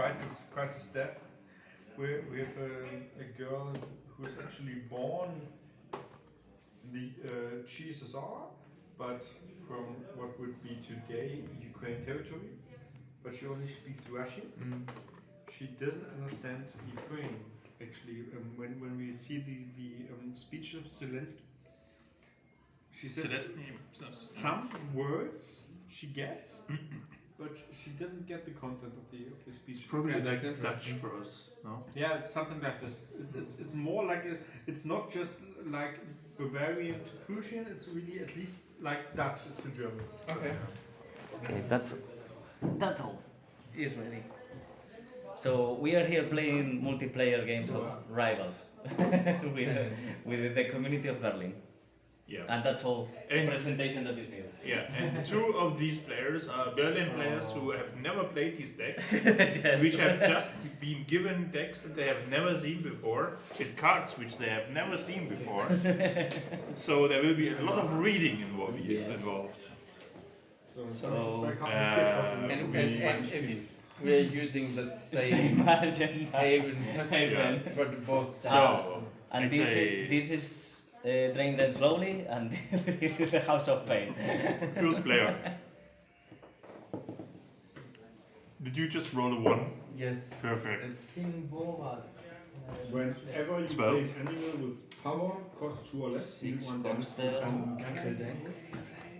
crisis death. We have a girl who's actually born in the GSSR, but from what would be today Ukraine territory, but she only speaks Russian. She doesn't understand Ukraine. Actually, when we see the speech of Zelensky, she says some words she gets, but she didn't get the content of the speech. It's probably like Dutch for us, no? Yeah, it's something like this. It's more like it's not just like Bavarian to Prussian. It's really at least like Dutch is to German. Okay. Okay, that's all. Israeli. So we are here playing multiplayer games of Rivals with the community of Berlin. Yeah. And that's all And- presentation that is needed. Yeah, and two of these players are Berlin players who have never played these decks, Yes. which have just been given decks that they have never seen before, with cards which they have never seen before. So there will be a lot of reading involved. So And if we are using the same haven Haven. for the both. So, And it's this is Drain Dead Slowly, and this is the House of Pain. first player. Did you just roll a 1? Yes. Perfect. It's Whenever you 12. play an animal with power, cost 2 or less, you Six one comes damage. there. Gankel deck.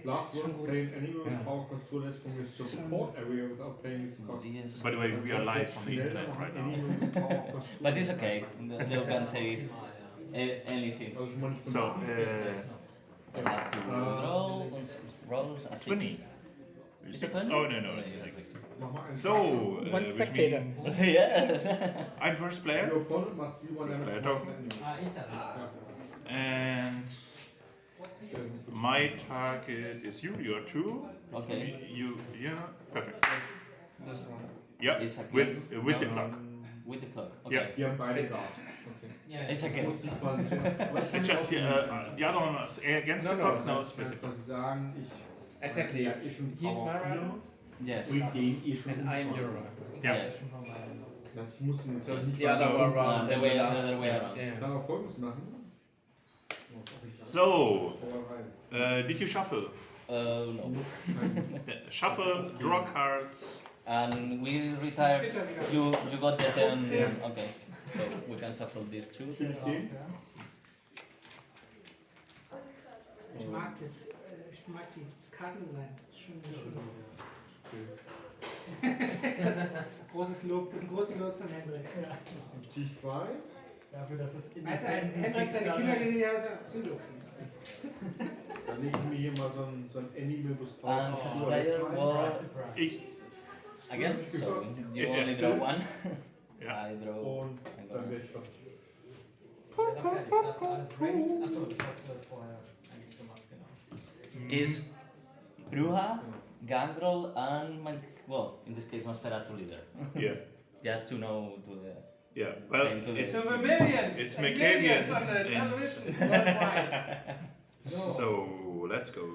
Last one, play an animal with power, cost 2 or less from your support area without paying its cost. Yes. By the way, we are live on the internet right now. Animal with power cost 2 But or it's less. okay. You can say anything. Also schon mal nicht So, I have to roll a 6. 20. Is Six? it 20? Oh, no, it's a 6. Mach mal einen So, One which spectator. means Yes. I'm first player, Your opponent must deal one damage Player to top. an animal. and my target is you. You are 2. Okay. Yeah, perfect. This one. Yeah, It's a with the clock. With the clock. Yeah. Okay. Wir haben beide Guard. Okay. It's okay. Muss die quasi aber ich kann It's just the other one is against the clock. No, it's with the ich kann clock. quasi sagen, ich Exactly. ja eh schon He's Power my 4 runner Yes. und den eh schon. and I'm your runner. Yeah. Yes. Das heißt, ich muss den jetzt So it's nicht the other way around. the than way- the the last other way time. around. Yeah. Dann auch Folgendes machen. So, Power rein. did you shuffle? No. Shuffle, draw cards. And we retired. You got the 10. Okay. So we can shuffle these two. Finde ich den? Ich mag das, das Kartendesign, das ist schon schön. Großes Lob, das ist ein großes Lob von Hendrik. Dann ziehe ich 2. Dafür, dass es in Weißt du, als Hendrik seine Kinder gesehen hat, sagt er, so. Dann lege ich mir hier mal so ein Animal with Power And auf first 2 oder player less rein. was Ich, again. So you Yeah. only draw one. ja. I draw. Und dann werde ich fertig. Achso, das hast du vorher eigentlich gemacht, genau. Is Bruja, Gangrel, and my in this case, Nosferatu leader. Yeah, Just to know to the yeah. Well, Same to it's So the millions! It's and Macavian millions on the and- television worldwide. so. Let's go.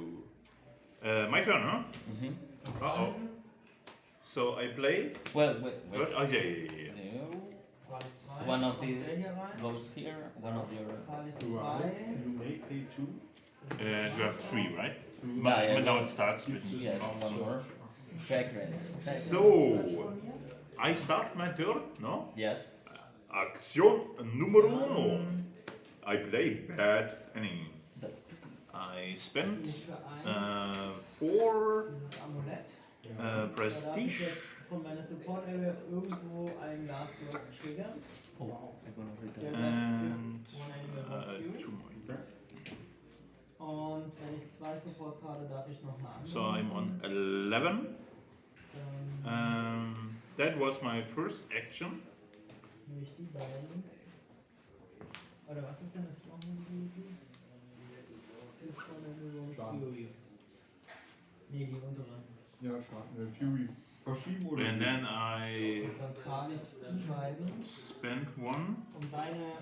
My turn, huh? Mhm. Uh-oh. So I play. Well, wait. What? Oh yeah. No. One of the goes here. One of your. You may pay 2. You have 3, right? Yeah, But now yeah. it starts with. Yes, one more. Fragrance. So I start my turn, no? Yes. Acción número 1. I play Bad Penny. I spend 4 Dieses Amulett. Prestige. Von meiner Support Area irgendwo ein Last Word Trigger. Oh, I'm gonna return. And One Animal of You. 2 more. Und wenn ich 2 Supports habe, darf ich noch eine andere. So I'm on 11. That was my first action. Nehme ich die beiden. Oder was ist denn das nochmal gewesen? Fury. Nee, die untere. Ja, Fury. Verschieben oder? And then I Dann zahle ich die beiden, spend 1.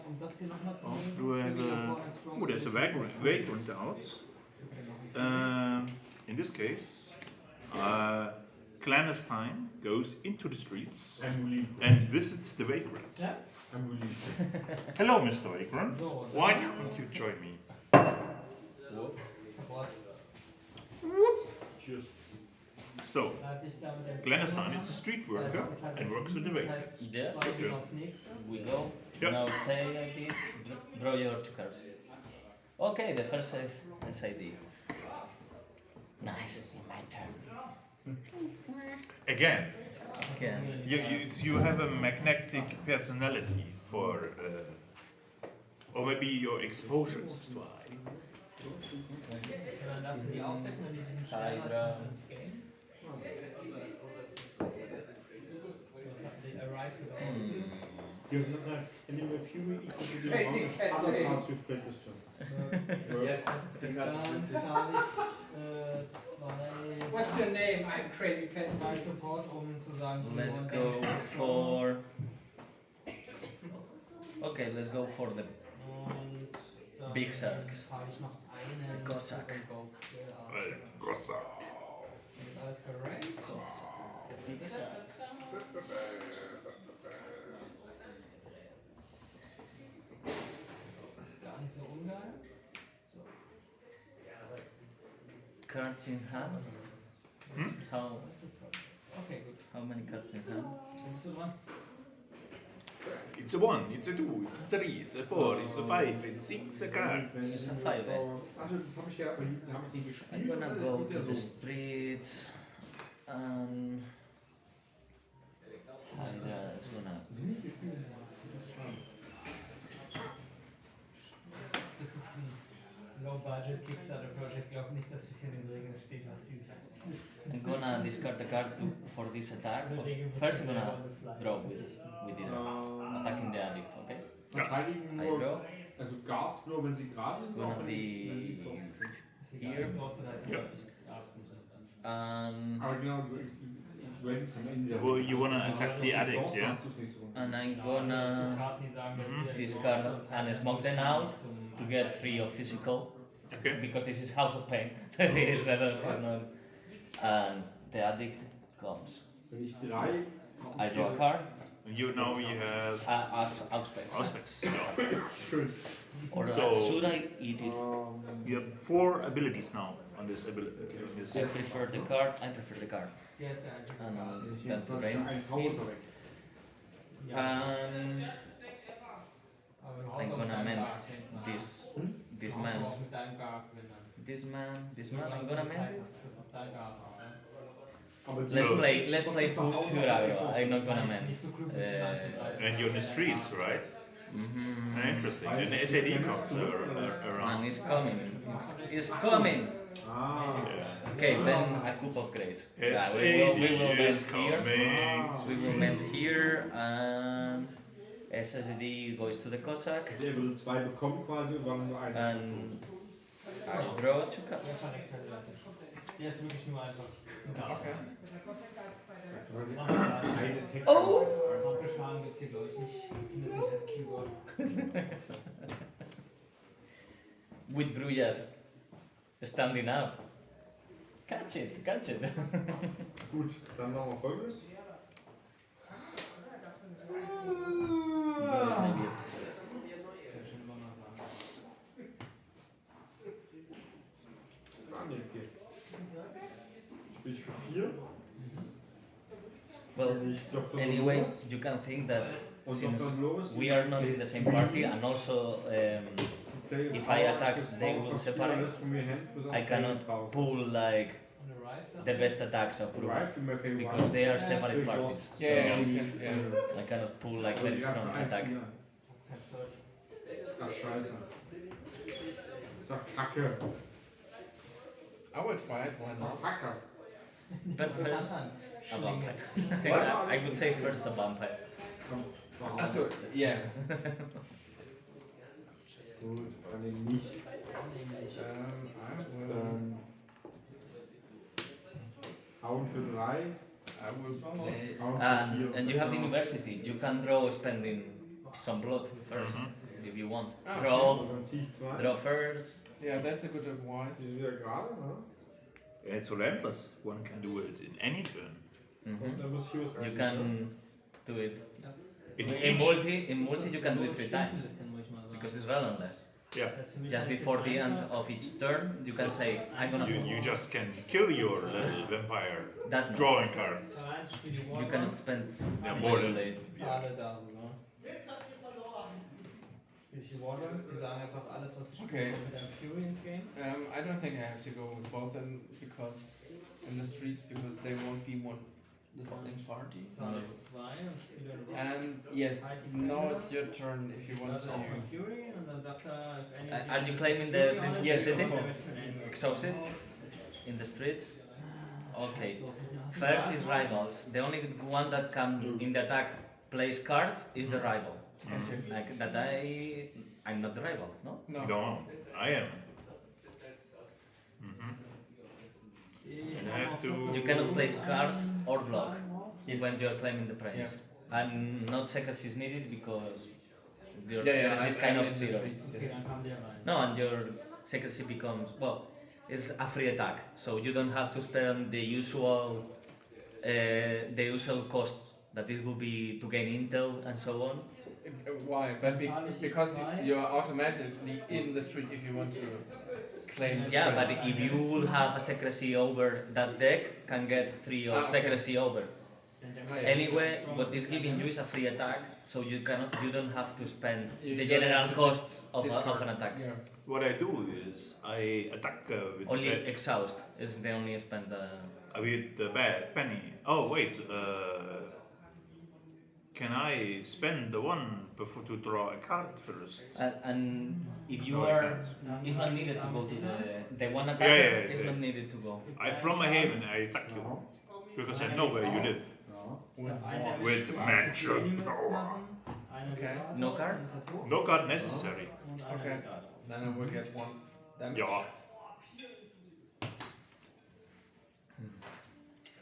um das hier nochmal zu Oh, nehmen. do I have Trigger a... upon a strong Oh, there's a vagrant out. In this case, clandestine goes into the streets I'm willing. and visits the vagrant. Ja? I'm willing. Hello, Mr. Vagrant. So, Why don't you join me? Wort. Cheers. So, Darf ich damit jetzt clandestine is a street worker Das heißt, and works with the das vagrant. heißt, Yeah. zwei gehen aufs nächste. We go. Yep. Now say like this. Draw your two cards. Okay, the first is SID. Nice. My turn. Again, Again. you have a magnetic personality for, or maybe your exposure is too high. Und dann darfst du die aufdecken, wenn die diesen Stein Hydra. hat, ins Game. Das hat die Arrive wieder You have not any more fury equal to the Crazy amount of cat other lady. cards you've played this turn. Dann zahle ich zwei, What's your name? I'm Crazy Cat. zwei Support, um zu sagen, wir Let's wollen go den for. Okay, let's go for the Und dann Big Sharks. habe ich noch einen Cossack. Gold Skill, aber Gossa. ist alles korrekt. big sacks. Ist gar nicht so ungeil. Cards in hand. How Okay, gut. how many cards in hand? Wo bist du dran? It's a 1, it's a 2, it's a 3, it's a 4, it's a 5, it's 6 cards. It's a 5, eh? Also das habe ich ja, da habe ich den I'm gespielt. gonna oder go kommt to der the so? streets and Hydra is gonna. Nie gespielt. Das ist schade. Das ist ein Low-Budget Kickstarter-Project. Glaub nicht, dass es in den Regeln steht, was die sagen. I'm gonna discard the card for this attack. First, I'm gonna draw with it. Attacking the addict, okay? Verteidigen I nur, draw. also Guards nur, wenn sie gerade sind, Gonna auch wenn be sie exhausted sind. Ist egal, here. exhausted heißt Ja. nur, ich gab's nicht. Aber genau, du rankst am Ende. Well, you wanna Also, attack the hast du addict, Chance, yeah? hast du's nicht so. And I'm Es gonna gibt Karten, die sagen, wenn wir discard exhausted, das and heißt, smoke them wir out zum- to get 3 of physical. Okay. Because this is House of Pain. It's not. And the addict comes. Wenn ich 3 I draw a card. You know you have Auspex. aspects. Schön. Or So- should I eat it? You have 4 abilities now on this ability. I prefer the card. I prefer the card. Hier ist der einzige And Karte. Wenn ich then jetzt to mal drain. für 1 haue, ist er weg. And Aber du haust I'm auch mit gonna deinem mend Guard hin. this Du this haust man. auch mit deinem Guard gewinnen. This man. Wenn du I'm dann gonna die Zeit mend it. hast. Das ist dein Guard auch, ne? Aber Let's So- play pure aggro. I'm not gonna mend. Nicht so klug mit dem anzugreifen. And you're in the streets, right? Interesting. And the SAD cards are And around. it's coming. It's coming. Ah, Okay, then a coup of grace. we will SAD mend is here. coming. We will mend here and SSD goes to the Cossack der würde 2 bekommen quasi und dann nur 1. and I draw 2 Der cards. ist halt echt fertig. Der ist wirklich nur einfach. Okay. Oh! Rampelschaden gibt's hier, glaube ich, nicht. Zumindest nicht als Keyword. With Brujas standing up. Catch it, catch it. Gut, dann machen wir folgendes. Brujas maybe. Das kann ich schon immer mal sagen. Ah, nee, jetzt geht. Spiel ich für 4. Well, Ich Dr. anyway, Dolores. you can think that Und since Dr. Dolores, we are not in the same party and also if I attack, they will separate. I cannot pull like Und Arrive, the best attacks of group Arrive, you may pay because one. they are separate parties. So Yeah, you can. Yeah. I cannot pull like Also very die strong einfach attack. einspielen. kein Search. Ach, scheiße. Ist doch Kacke. I will try it. Why Ist not? doch Kacke. But first, a vampire. What? I would say first a vampire. Komm, mach. Also, yeah. Gut, kann ich nicht. I will. Hauen für 3. I will play. Hauen für 4. And you have the university. You can draw spending some blood first if you want. Ah, Draw, Dann ziehe ich 2. draw first. Yeah, that's a good Die advice. sind wieder gerade, ne? It's relentless. One can do it in any turn. You can do it. In In each, multi you can do it 3 times Bisschen, muss ich mal sagen. because it's relentless. yeah, Das heißt, für mich Just heißt es before the end einfach, of each turn, you can say, I'm gonna. you just can kill your little vampire That no. drawing cards. Vereins spielt die You Warlords. cannot spend Yeah, more than. late. Zahle darüber. Spiele ich die Warlords, die sagen einfach alles, was gespielt Okay. wird mit einem Fury ins Game. I don't think I have to go with both of them because in the streets because they won't be the same party. Zahle 2 und spiele eine Rock. And yes, now it's your turn if you want Das ist auch to. ein Fury und dann sagt er, if any Are you claiming the Prince of the Yes, City? of course. Exhausted? In the streets? Okay. First is rivals. The only one that can in the attack plays cards is the rival. Okay. Like that I'm not the rival, no? No. No, I am. Mhm. And I have to. You cannot place cards or block Yes. when you're claiming the prince. And not secrecy is needed because your Yeah, secrecy is I'm kind in of the zero. streets. Okay, Yes. dann kam der rein. No, and your secrecy becomes, well, it's a free attack, so you don't have to spend the usual cost that it will be to gain intel and so on. Why? But because you're automatically in the street if you want to claim. Yeah, but friends. if you will have a secrecy over, that deck can get 3 of Ah, okay. secrecy over. Ah, yeah. Anyway, what this giving you is a free attack, so you don't have to spend You the don't general have to costs of discard. an attack. Yeah. What I do is I attack with Only the bad, exhaust is the only spend. with the bad penny. Oh wait, can I spend the one before to draw a card first? And if you No, I are, can't. it's not needed to go to the one attacker. yeah, It's yeah. not needed to go. From my haven I attack you because I know where you live. With magic power. Okay. No card? No card necessary. Okay. Then I will get 1 damage. Ja.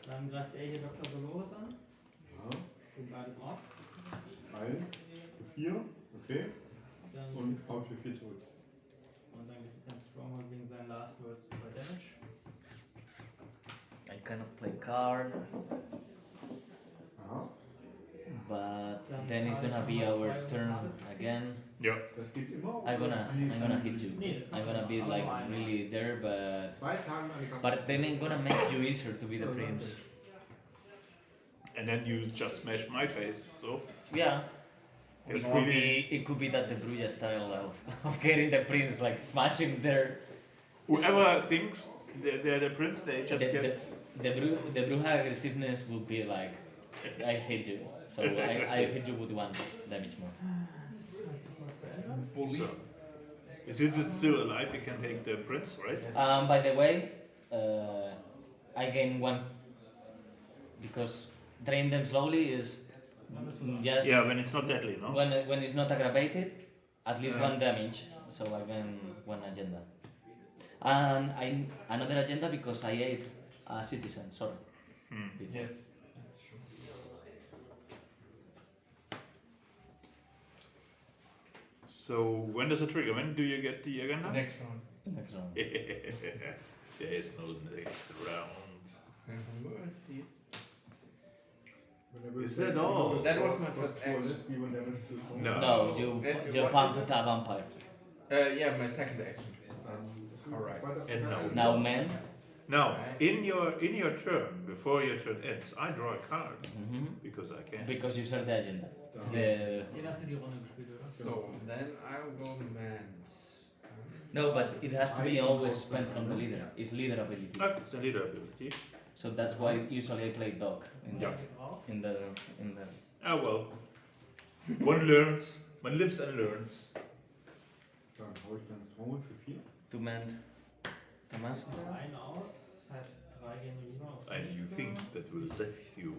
Dann greift er hier Dr. Dolores an. Den beiden auf. Heilen für 4, okay. Dann Und haut für 4 zurück. und dann gibt er Stronghold wegen seinen Last Words 2 Damage. I cannot play card, Aha. but then it's gonna be our turn again. Ja. Das geht immer. I'm gonna hit you. I'm gonna be like really there, but 2 Tagen eine Karte. but then I'm gonna make you easier to be the prince. And then you just smash my face. So Yeah. it's It could be that the Bruja style of getting the prince, like smashing their. whoever thinks they're the prince, they just get. The Bruja aggressiveness would be like, I hate you, so I hit you with 1 damage more. So, since it's still alive, you can take the prince, right? By the way, I gain 1 because drain them slowly is just Yeah, when it's not deadly, no? when it's not aggravated, at least Yeah. 1 damage, so I gain 1 agenda. And another agenda because I ate a citizen, sorry. Hmm. before. Yes. That's true. So when does it trigger? When do you get the agenda? Next round. Next round. There is no next round. We'll see. Is that all? That was my first action. No. No, you what pass is with a vampire. Yeah, my second action. That's alright. And no. Now, man. Now, in your turn, before your turn ends, I draw a card because I can. Because you start the agenda. Den hast du die Runde gespielt, oder? So then I will mend. No, but it has to be always spent from the leader. It's leader ability. It's a leader ability. So that's why usually I play dog in the Yeah. in the Ah well. One learns. One lives and learns. Dann hau ich dann Stronghold für 4. to mend Damascus. Ein aus, das heißt 3 gehen rüber auf And you think that will save you.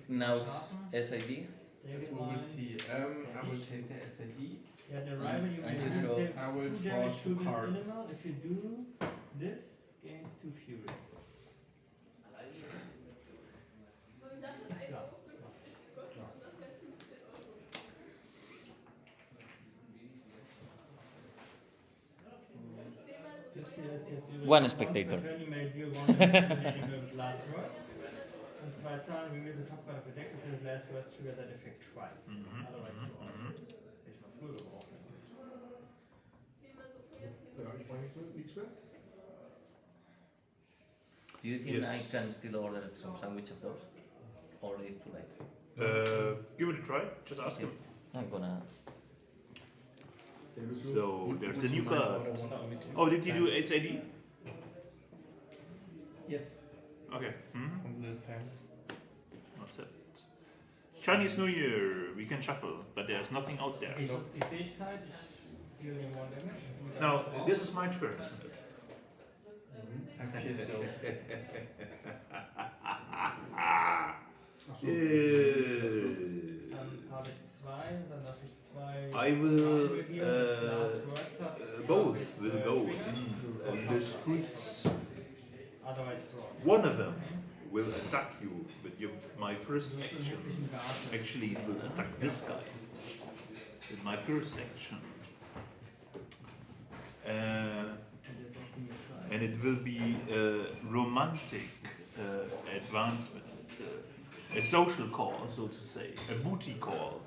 Now SID. Yes, we will see. I will take the SID. Yeah, the rival you And may you draw- take I will 2 draw damage to 2 this cards. animal. If you do this, gains 2 fury. Ja. Das hier ist jetzt übrigens One spectator. Per turn you may deal 1 damage eliminating with last words. und zwei Zahlen, reveal the top card of the deck until the last words trigger that effect twice. Otherwise draw. Hätte ich mal früher gebraucht. Ja, ich meine nichts mehr. Do you think Yes. I can still order some sandwich of those? Or is too late? Give it a try. Just ask him. I'm gonna. So there's Would the you new mind card. order one for me too? Oh, did he do Thanks. SAD? Yes, Okay. from the little family. What's it? Chinese New Year. We can shuffle, but there's nothing out there. Ich nutze die Fähigkeit, ich deal ihm 1 Damage. mit Now einem drauf. this is my turn, isn't it? I fear so. Dann zahle ich 2, dann darf ich 2. I will. Last words hat, Both darf ich, will go triggern. in the streets. Otherwise draw. One of them will attack you with my first action. Zusätzlichen Garten. Actually, it will attack this guy with my first action. Und der ist auch ziemlich scheiße. And it will be a romantic advancement, a social call, so to say, a booty call.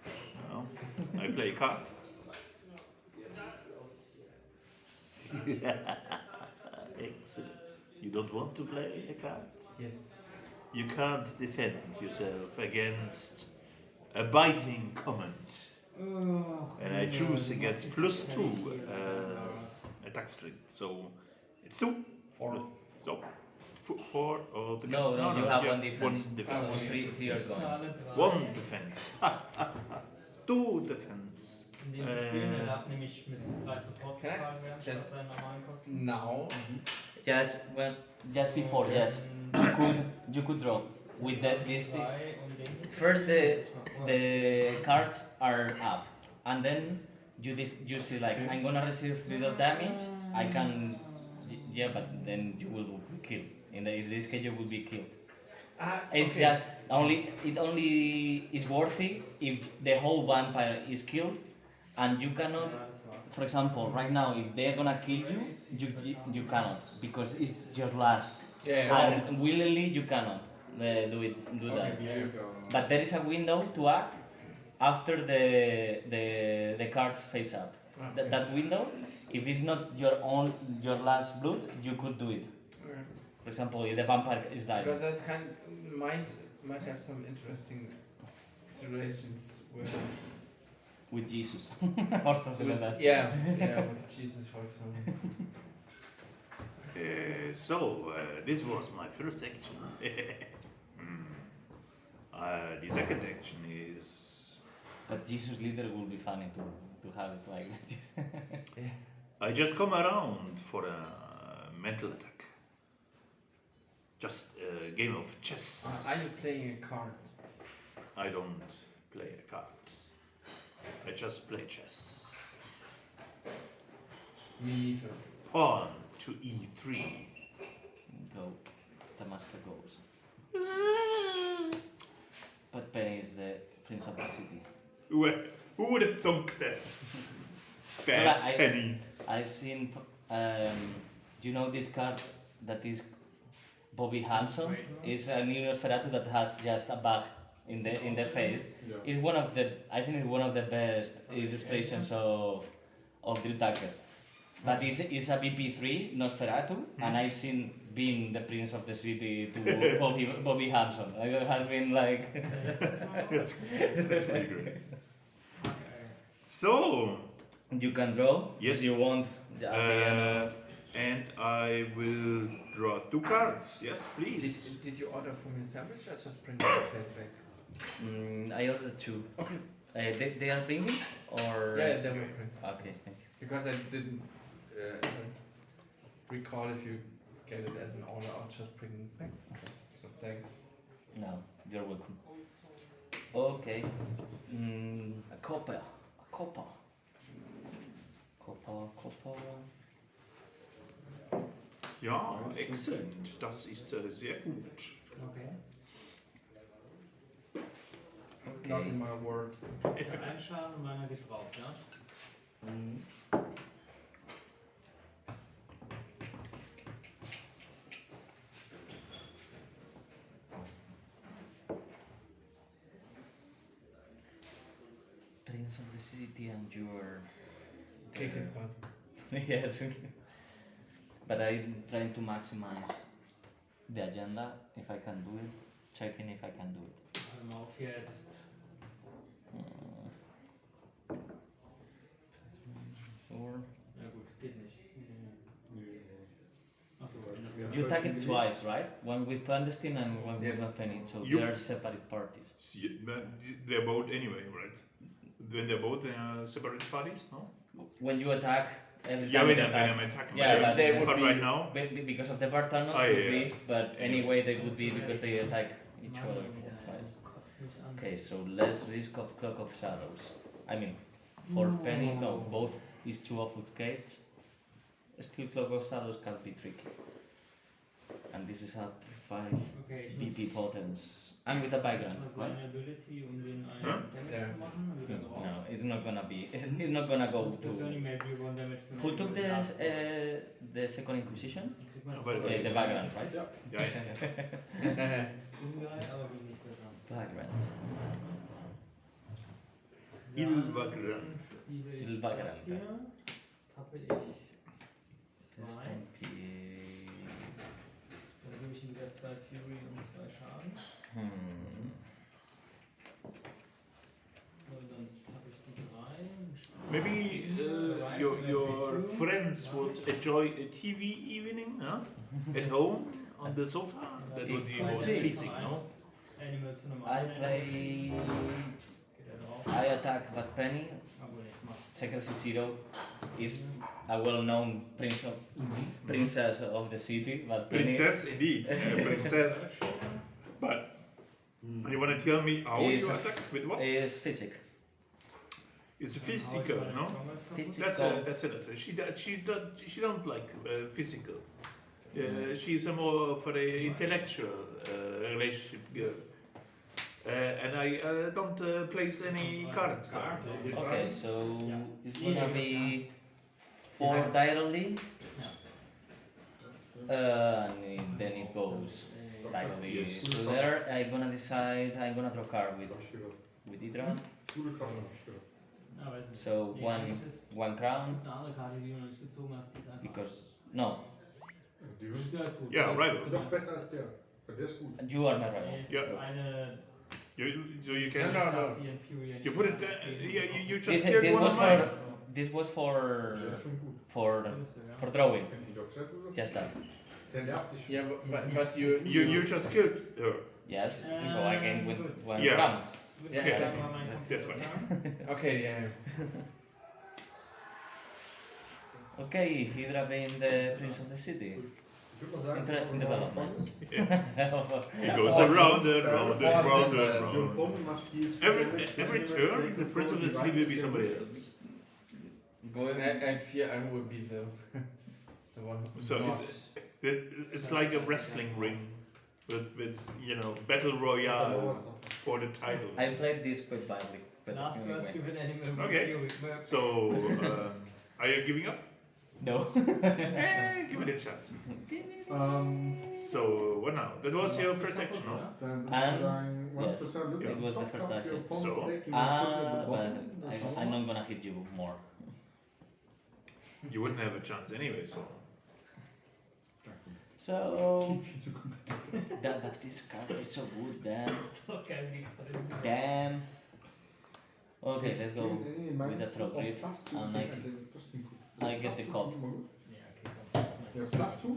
You know? I play a card. Excellent. You don't want to play a card? Yes. You can't defend yourself against a biting comment. And I choose against +2 attack strength. So it's 2. 4. So 4 or the No, you have one defense. One defense. So three are gone. Zahle 3. One defense. 2 defense. In dem zu spielen, der darf nämlich mit 3 Support Can I bezahlt werden, statt just- seinen normalen Kosten. Now, Just before, yes, you could draw with this thing. 2 und den. First, the cards are up, and then you see like I'm gonna receive 3 dot damage. I can, yeah, but then you will be killed. In this case, you will be killed. It's okay. just it only is worthy if the whole vampire is killed, and you cannot. Ja, das war's. For example, right now, if they're gonna kill you cannot because it's your last. Yeah. And willingly you cannot do that. Here you go. But there is a window to act after the cards face up. Okay. That window, if it's not your last blood, you could do it. Okay. For example, if the vampire is dying. Because that's might have some interesting situations where With Jesus or something like that. yeah, with Jesus, for example. So this was my first action. The second action is But Jesus leader will be funny to have it like that. I just come around for a mental attack. Just a game of chess. Are you playing a card? I don't play a card. I just play chess. Me neither. Pawn to e3. Go. Damascus goes. But Penny is the prince of the city. Who would have thunk that? Bad Well, I- penny. I've seen, you know this card that is Bobby Hanson? It's a new Nosferatu that has just a bug in the face. Yeah. It's one of the, I think it's one of the best illustrations of Drew Tucker. But it's a BP3 Nosferatu, and I've seen being the prince of the city to Bobby Hanson. It has been like, That's pretty great. So, you can draw Yes. if you want. and I will draw 2 cards. Yes, please. Did you order for me a sandwich or just bring the plate back? I ordered 2. Okay. They are bringing or? Yeah, they will bring. Okay, thank you. Because I didn't recall if you get it as an order or just bring it back. So thanks. No, you're welcome. Okay. A copper. Ja, excellent. Das ist sehr gut. Okay. Not in my word. Ein Schaden und meiner geht drauf, ja? Prince of the City and you're... Kick his butt. Yes. But I'm trying to maximize the agenda, if I can do it, checking if I can do it. Hör mal auf jetzt. Or Ja gut, geht nicht. Achso, you attack it twice, right? One with clandestine and one Yes. with penny, so You- they are separate parties. But they're both anyway, right? When they're both separate parties, no? When you attack, every Yeah, time when you I'm attack, attacking. Yeah, but they would but be- right now, because of the Bartanos Ah, would yeah, be, but anyway they would be because they attack each other twice. Kotzt mich an. Okay, so less risk of Cloak of Shadows. I mean, for penny, no, both is 2 obfuscate. Still Cloak of Shadows can be tricky. And this is at 5 Okay, ich BP potence. I'm with a background, mal right? seine Ability, um den Huh? einen Damage Yeah. zu machen. Dann wird er drauf. No, it's not gonna be. It's not gonna go Auf der Journey to. made you 1 damage to Who make took you last the second Inquisition? Dann kriegt man das but- voll. The background, right? Ja. yeah. Ungeil, aber geht nicht besser. Background. Il Vagrant. Spiele ich Il Vagrant. das hier. Tappe ich 2. SMP. Dann gebe ich ihm wieder 2 Fury und 2 Schaden. Und dann tappe ich die 3. Maybe your friends would enjoy a TV evening, huh? At home on the sofa. That would be most pleasing, no? Animal zu einem I anderen. play. Geht er drauf? I attack but penny. Obwohl, ich mach's. Secrecy Zero is a well-known princess of the city, but penny Princess, indeed, princess. But you want to tell me how Is you a- attack with what? is physic. It's Dann hau ich physical, meine no? Stronghold kaputt. Physical. That's it. She don't like physical. She's a more for a intellectual relationship girl. And I don't place any cards. Okay, so Yeah. it's gonna be 4 diagonally. And then it goes diagonally Yes. to there. I'm gonna decide. I'm gonna draw card with Idra. Ja, weiß nicht. So Nee, one eigentlich ist- one Es crown gibt eine andere Karte, die du noch nicht gezogen hast, die ist einfach. because no, Stört gut. Ja, Das ist right. zu Noch lang. besser als der. Weil der ist gut. you are my Nee, rival. es Ja. gibt eine. So you can No, no. Darf sie in Fury in you die put it. Karte spielen. Yeah, you just This, killed this one was of mine. for this was for Das ist schon gut. Findest du, ja? for drawing. Wenn die Doxer tut, Just that. der nervt dich schon. Yeah, but you You just killed her. Yes. So I can win Good. one Yeah. crown. Würde Ja, ich ja. sagen, war mein That's Computer fine. an. okay, yeah. Okay, Hydra being the prince of the city. Ich würde mal sagen, Interesting wenn man development. vorne ist, It goes around and round and round and your round. opponent must use Every turn, the prince of the city will be somebody else. Going. I fear I will be the the one who So not. it's like a wrestling ring with battle royale for the title. I played this quite badly. But Last anyway. words given Animal Okay. Fury. So are you giving up? No. Give it a chance. Ähm, So what now? That was your first action, no? dann würde And- ich sagen, once yes, per turn, look it at the was the top first card of your action. opponent's So? deck, you will put it at the But bottom, that's I'm normal. not gonna hit you more. You wouldn't have a chance anyway, so. So but this card is so good, damn. So geil, wie gerade. Damn. Okay, let's go Nee, with meins the ist drop auch rate. plus two, And also I plus two. I get the Plus two cop. immer gut. Ja, okay, komm. Ja, plus 2.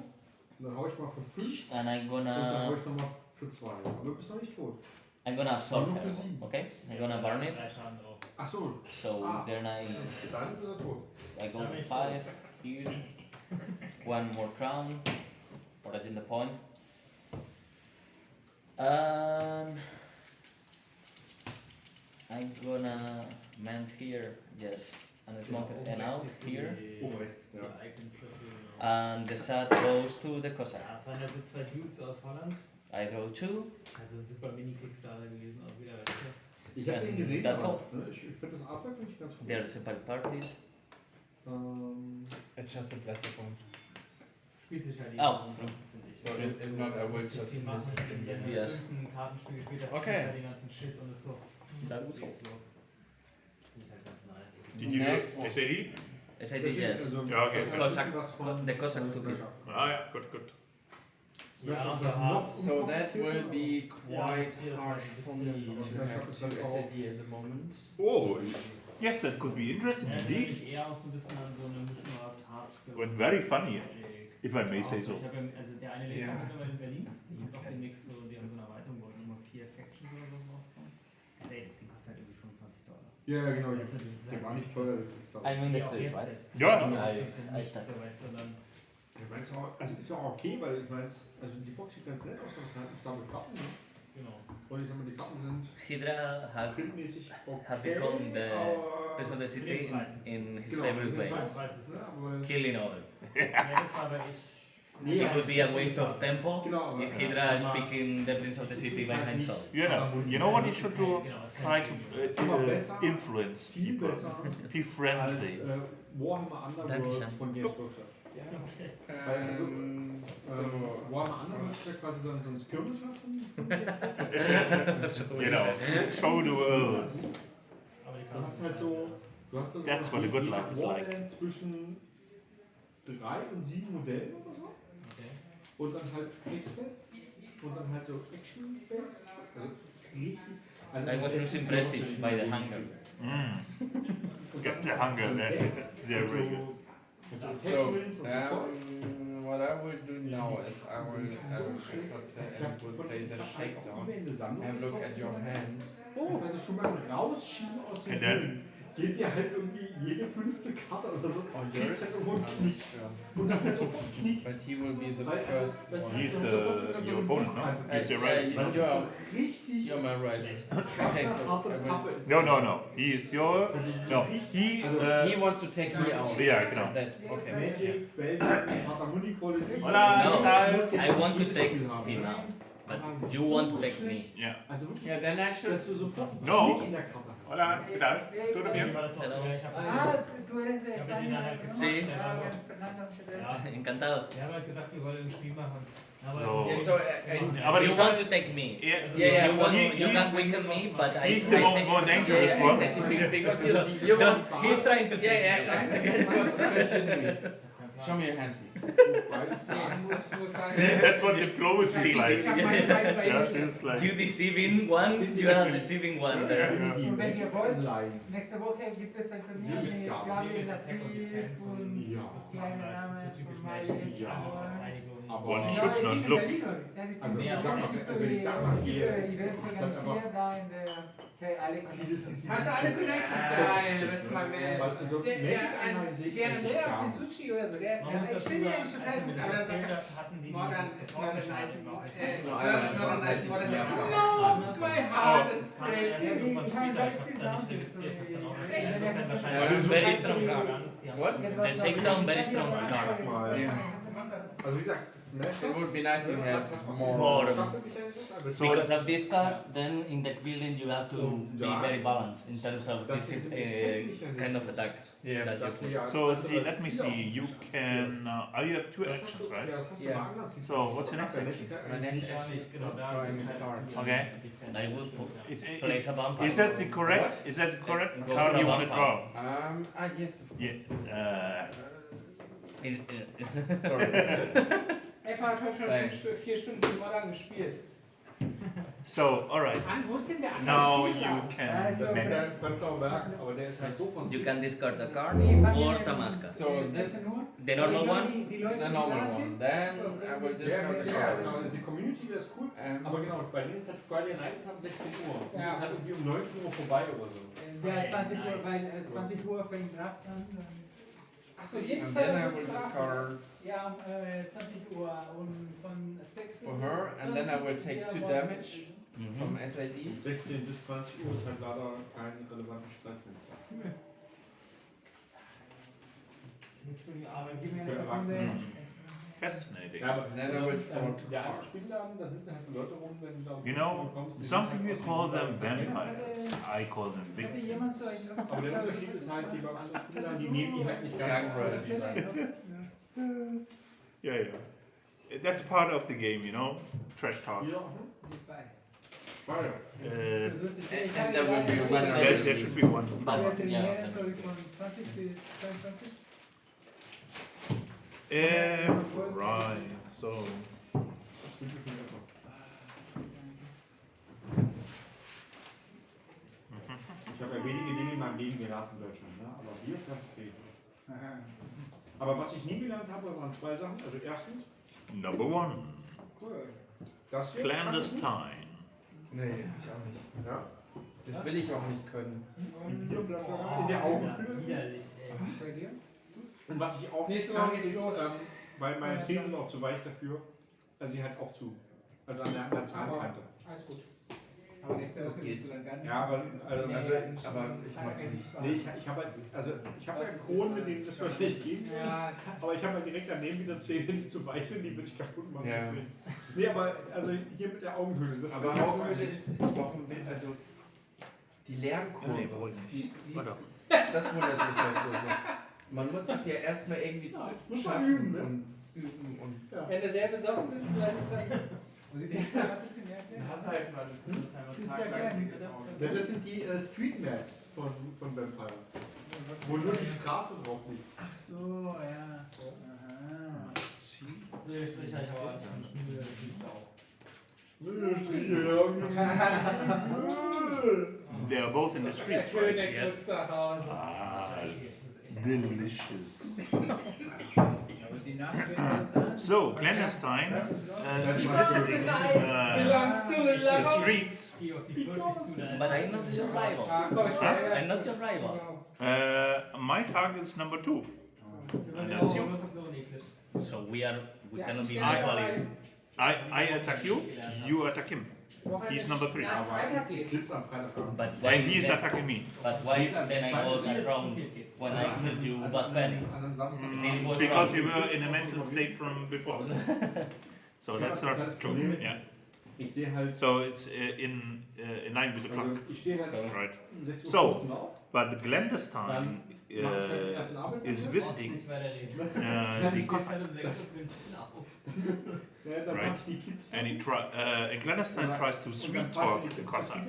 Dann hau ich mal für 5 and I'm und dann hau gonna ich nochmal für 2. Aber du bist noch nicht tot. absorb Nur her. für 7. Okay? I'm gonna burn it. 3 Schaden drauf. Achso, So Ah. then I dann ist er tot. go to 5 here. One more crown. Origin the point. And I'm gonna mend here, yes. And smoke it and out here. Oben rechts. Die Ja. Icons dafür. And the sat goes to the Cossack. Ja, es waren also 2 Dudes aus Holland. I draw 2. Also ein super Mini-Kickstarter gewesen, auch wieder. Weißt du? Ich hab den gesehen, That's aber, all. ne, ich finde das Artwork finde ich ganz gut. They're separate parties. It's just a plastic one. Spielt sich halt Oh. finde ich. So if not, I will just Viel miss machen, it in the wenn end. ihr Yes. irgendein Kartenspiel gespielt habt, Okay. den ganzen Shit und ist so. That was all. Geht's los. Finde Did you Next do one. SAD? SID, yes. Also, Ja, okay. ein Cossack, bisschen was von the Cossack Smasher. cookie. Ah, ja, gut, gut. Smasher Ja, ist also noch So that will be Yeah, I quite see this harsh one. for me to Smasher have ist two halt auch- SAD at the moment. Oh, yes, that could be interesting Ja, indeed. ich eher auch so ein bisschen an so eine Mischung aus Hardskill. And very funny, if I may say so. Ich habe also der eine lebt Ja. auch mittlerweile in Berlin. Es gibt auch demnächst so, die haben so eine Erweiterung, wo immer 4 Factions oder so rauskommen. Die kostet halt irgendwie $25. Ja, genau. Das ist Der war nicht so- teuer, der Kickstarter. I'm in the Ja, auch streets, jetzt right? selbst. Ja, Also, I- nicht I- so, weißt du, dann Ich meine, ist ja auch okay, weil ich meine, also die Box sieht ganz nett aus, das sind halt ein Stapel Karten. Ne? genau. Und ich sag mal, die Karten sind Hydra filmmäßig okay. have become the aber- best of the city in his Genau, favorite way. ich weiß es ne, nicht. aber Killing all. Ja, das war aber echt. Nee, It would be a waste of tempo Genau, aber if Hydra is speaking the Prince of the City by himself. You know what you should do? Try to influence viel people. besser Be als friendly. Warhammer Underworlds Dankeschön. von Games Workshop. So, Warhammer Underworlds ist ja quasi so ein Skirmisher von Games Workshop. You know, show the world. Aber die Du hast halt so, That's what a good life is like. Warland zwischen 3 und 7 Modellen oder so. Okay. Und dann halt X-Men und dann halt so Action-Based. Also richtig. Also I was das losing ist prestige wirklich by the richtig hunger. schön. Get the hunger there. They're very good. Mit so so Attachments und so Zeug. what I will do now is I will exhaust and will play the shakedown. Have a look at your hand. Oh, also schon mal ein Rausschieben aus dem And then- Boden. Geht dir halt irgendwie jede 5. Karte oder so. Oh, kriegt yours? halt irgendwo einen I'm Knick. not sure. Und dann halt sofort einen Knick. But he will be the Weil, first das one. He's das the- sofort wieder so your ein opponent, no? Buchhalter. He's your Yeah, right. you- Weil das you're, so richtig you're my right. krasse, Okay, so harte I will- Pappe ist. No, no, no. He is your. No, he. He wants to take me out. Yeah, So genau. that, okay. Magic, Belgium, Patamuni Quality. Hola, No, ¿qué tal? I want to take him out, but you want to take me. Yeah. Also wirklich, Yeah, then I should. dass du sofort einen No. Knick in der Karte hast. Hola, ¿qué tal? ¿Todo bien? War das auch sogar, ich habe Ah, du eres de Ich habe den halt España. gemacht, Sí. ne, Ah, aber- Fernando. Ja, Encantado. wir haben halt gesagt, wir wollen ein Spiel machen. Aber So. Yeah, so, and, Aber You die want Frage to ist, take me. er, Yeah, You want, he- you he's- can weaken me, but I he's the more think dangerous yeah, one. exactly, because you want. he's trying to Yeah, yeah, that's what's confusing me. Show me your hand, please. That's what diplomacy is like. Yeah, it's like. you deceiving one, you are deceiving one there. Und wenn ihr wollt, Online. nächste Woche gibt es ein Turnier Sehe ich mit gar Gabi nicht. Lassiv und Ja. kleine Name Das ist so typisch von Magic. Miles. Ja. Verteidigung. Aber One Genau, should in not look. Berlin, oder? Ja, die Also, sind ich sag mal, so also wenn ich wie da mal gehe, Events ist es halt organisiert einfach da in der für alle vieles ist Hast du alle Connections? Geil, that's my man. Weil also Magic-Einheiten sehe ich Der eigentlich Andrea gar nicht. Pizzucci oder so, der ist Man ja, muss ich dazu finde sagen, den total als er mir gut, das aber das erzählt hat, hatten die Morgan dieses is not a nice Support-Bescheid, it's No, not I a nice don't modern. like this. No, my heart is Das kam erst great. irgendwann später, ich hab's dann nicht registriert, ich hab's dann auch nicht. Insofern wahrscheinlich Very strong Gargans, die haben What? The shakedown, very strong card. Yeah. Also wie gesagt, Smash It would be nice if you had more. More. So- Because of this card, then in deck building you have to be very balanced in terms of this kind of attacks. Yes. that you put. So let me see. You can. You have 2 actions, right? Yeah. So, what's your next action? My next action Genau, is da drawing a card. Okay. And I will put, Is place a vampire. that the correct? What? Is that the correct Go card for a you want to draw? vampire. Yes, of Yeah. course. Is- Sorry. Eva hat heute schon Thanks. 4 Stunden Modern gespielt. So, all right. Wo ist denn der andere Now Spieler? you can. Also, Das ist der Prenzlauer Berg, aber der ist halt so You can discard a card Nee, wann or wir- Tamasca. So this, The normal one? Die Leute, the die normal da one. sind, Then I will Ja, discard the ja, card. genau. Also die Community, das ist cool. Aber genau, bei denen ist halt Friday Night ist ab 16 Uhr. Und Ja. das ist halt irgendwie um 19 Uhr vorbei oder so. Ja, 20 Uhr, weil 20 Uhr fängt Draft an. Achso, jeden And Fall. then I wird will Draft. discard Ja, 20 Uhr und von 6 for her, and then I will take 2 damage from SID. 16 bis 20 Uhr ist halt leider kein relevantes Zeitfenster. Aber gib mir Für eine Erwachsene. Sekunde. Fascinating. Ja, aber And then I will draw 2 der andere cards. Spielladen, da sitzen halt so Leute rum, wenn du da You know, kommst, die some sind people halt call aus them dem- vampires. I call them Hätte victims. jemand so einen Aber der Unterschied ist halt, die beim anderen Spielladen, die nehmen die halt nicht ganz so Gangrel. ernst. Yeah, yeah. That's part of the game, you know? Trash talk. Hier, Die zwei. And there will be one. There should be one. Weil wir Ja. trainieren soll von 20 bis 22. Right, so. Ich habe ja wenige Dinge in meinem Leben gelernt in Deutschland, ne? Aber hier, das geht. Aber was ich nie gelernt habe, waren zwei Sachen. Also erstens, Number one, das hier. clandestine. Nee, ich auch nicht. Ja. Das will ich auch nicht können. Die Bierflasche in der Augenhöhle. Widerlich, ey. Bei dir? Und was ich auch Nächste nicht Woche kann, geht's ist, los. weil meine Zähne sind auch zu weich dafür. Also sie hat auch zu. Also an der Zahnkante. Alles gut. Aber nächste Das Woche geht. bist du dann gar nicht. Ja, aber also, Aber ich mach's nicht. nee, ich habe halt, also ich habe ja Kronen, mit denen das wird nicht gehen. Ja, Aber ich habe halt direkt daneben wieder Zähne, die zu weich sind, die würde ich kaputt machen. Ja. Deswegen. Nee, aber also hier mit der Augenhöhle. Das Aber will ich auch Augenhöhle eigentlich. ist Wochen, also die Lernkurve, Warte. das wundert mich halt so sehr. Man muss das ja erstmal irgendwie Ja, muss man schaffen üben, ne? und üben und wenn du sehr besoffen bist, vielleicht ist das. Und sie hat das gemerkt, ja. hast halt mal Das ist einfach Das ist ja Tag lang gern. dickes Auge. Ja, das sind die Street Mats von Vampire. Wo nur die Straße drauf liegt. Ach so, ja. Aha. So, den Strich habe ich aber nicht müde, das liegt auch. They are both in the streets, right? Schöne Yes. Kusterhaus. Ah, Das ist echt delicious. Aber die Nacht wird interessant. So, clandestine is visiting Belongs to the the level. streets. Geh auf die 40 zu, da But I'm not your rival. Ah, komm, ich steige I'm not your rival. My target is number 2. And that's you. So we cannot be Ja, mutually. I attack you, you attack him. He's number 3. Nein, Freitag geht's. Clips am Freitagabend. But And why he is then, attacking me. but why then I was wrong when I killed you back then? An einem Samstag. This was Because we wrong. were in a mental state from before. So that's not true. Yeah. Ich sehe halt. So it's in line with the Also clock. ich stehe halt Right. um 6:15 So, Uhr auf. but clandestine Mach ich halt den ersten Arbeitstag. is visiting nicht weiter reden. the Ich Cossack. kann um 6:15 Uhr auf. Ja, dann Right. mach ich die Kids. And and clandestine tries to sweet talk the Cossack.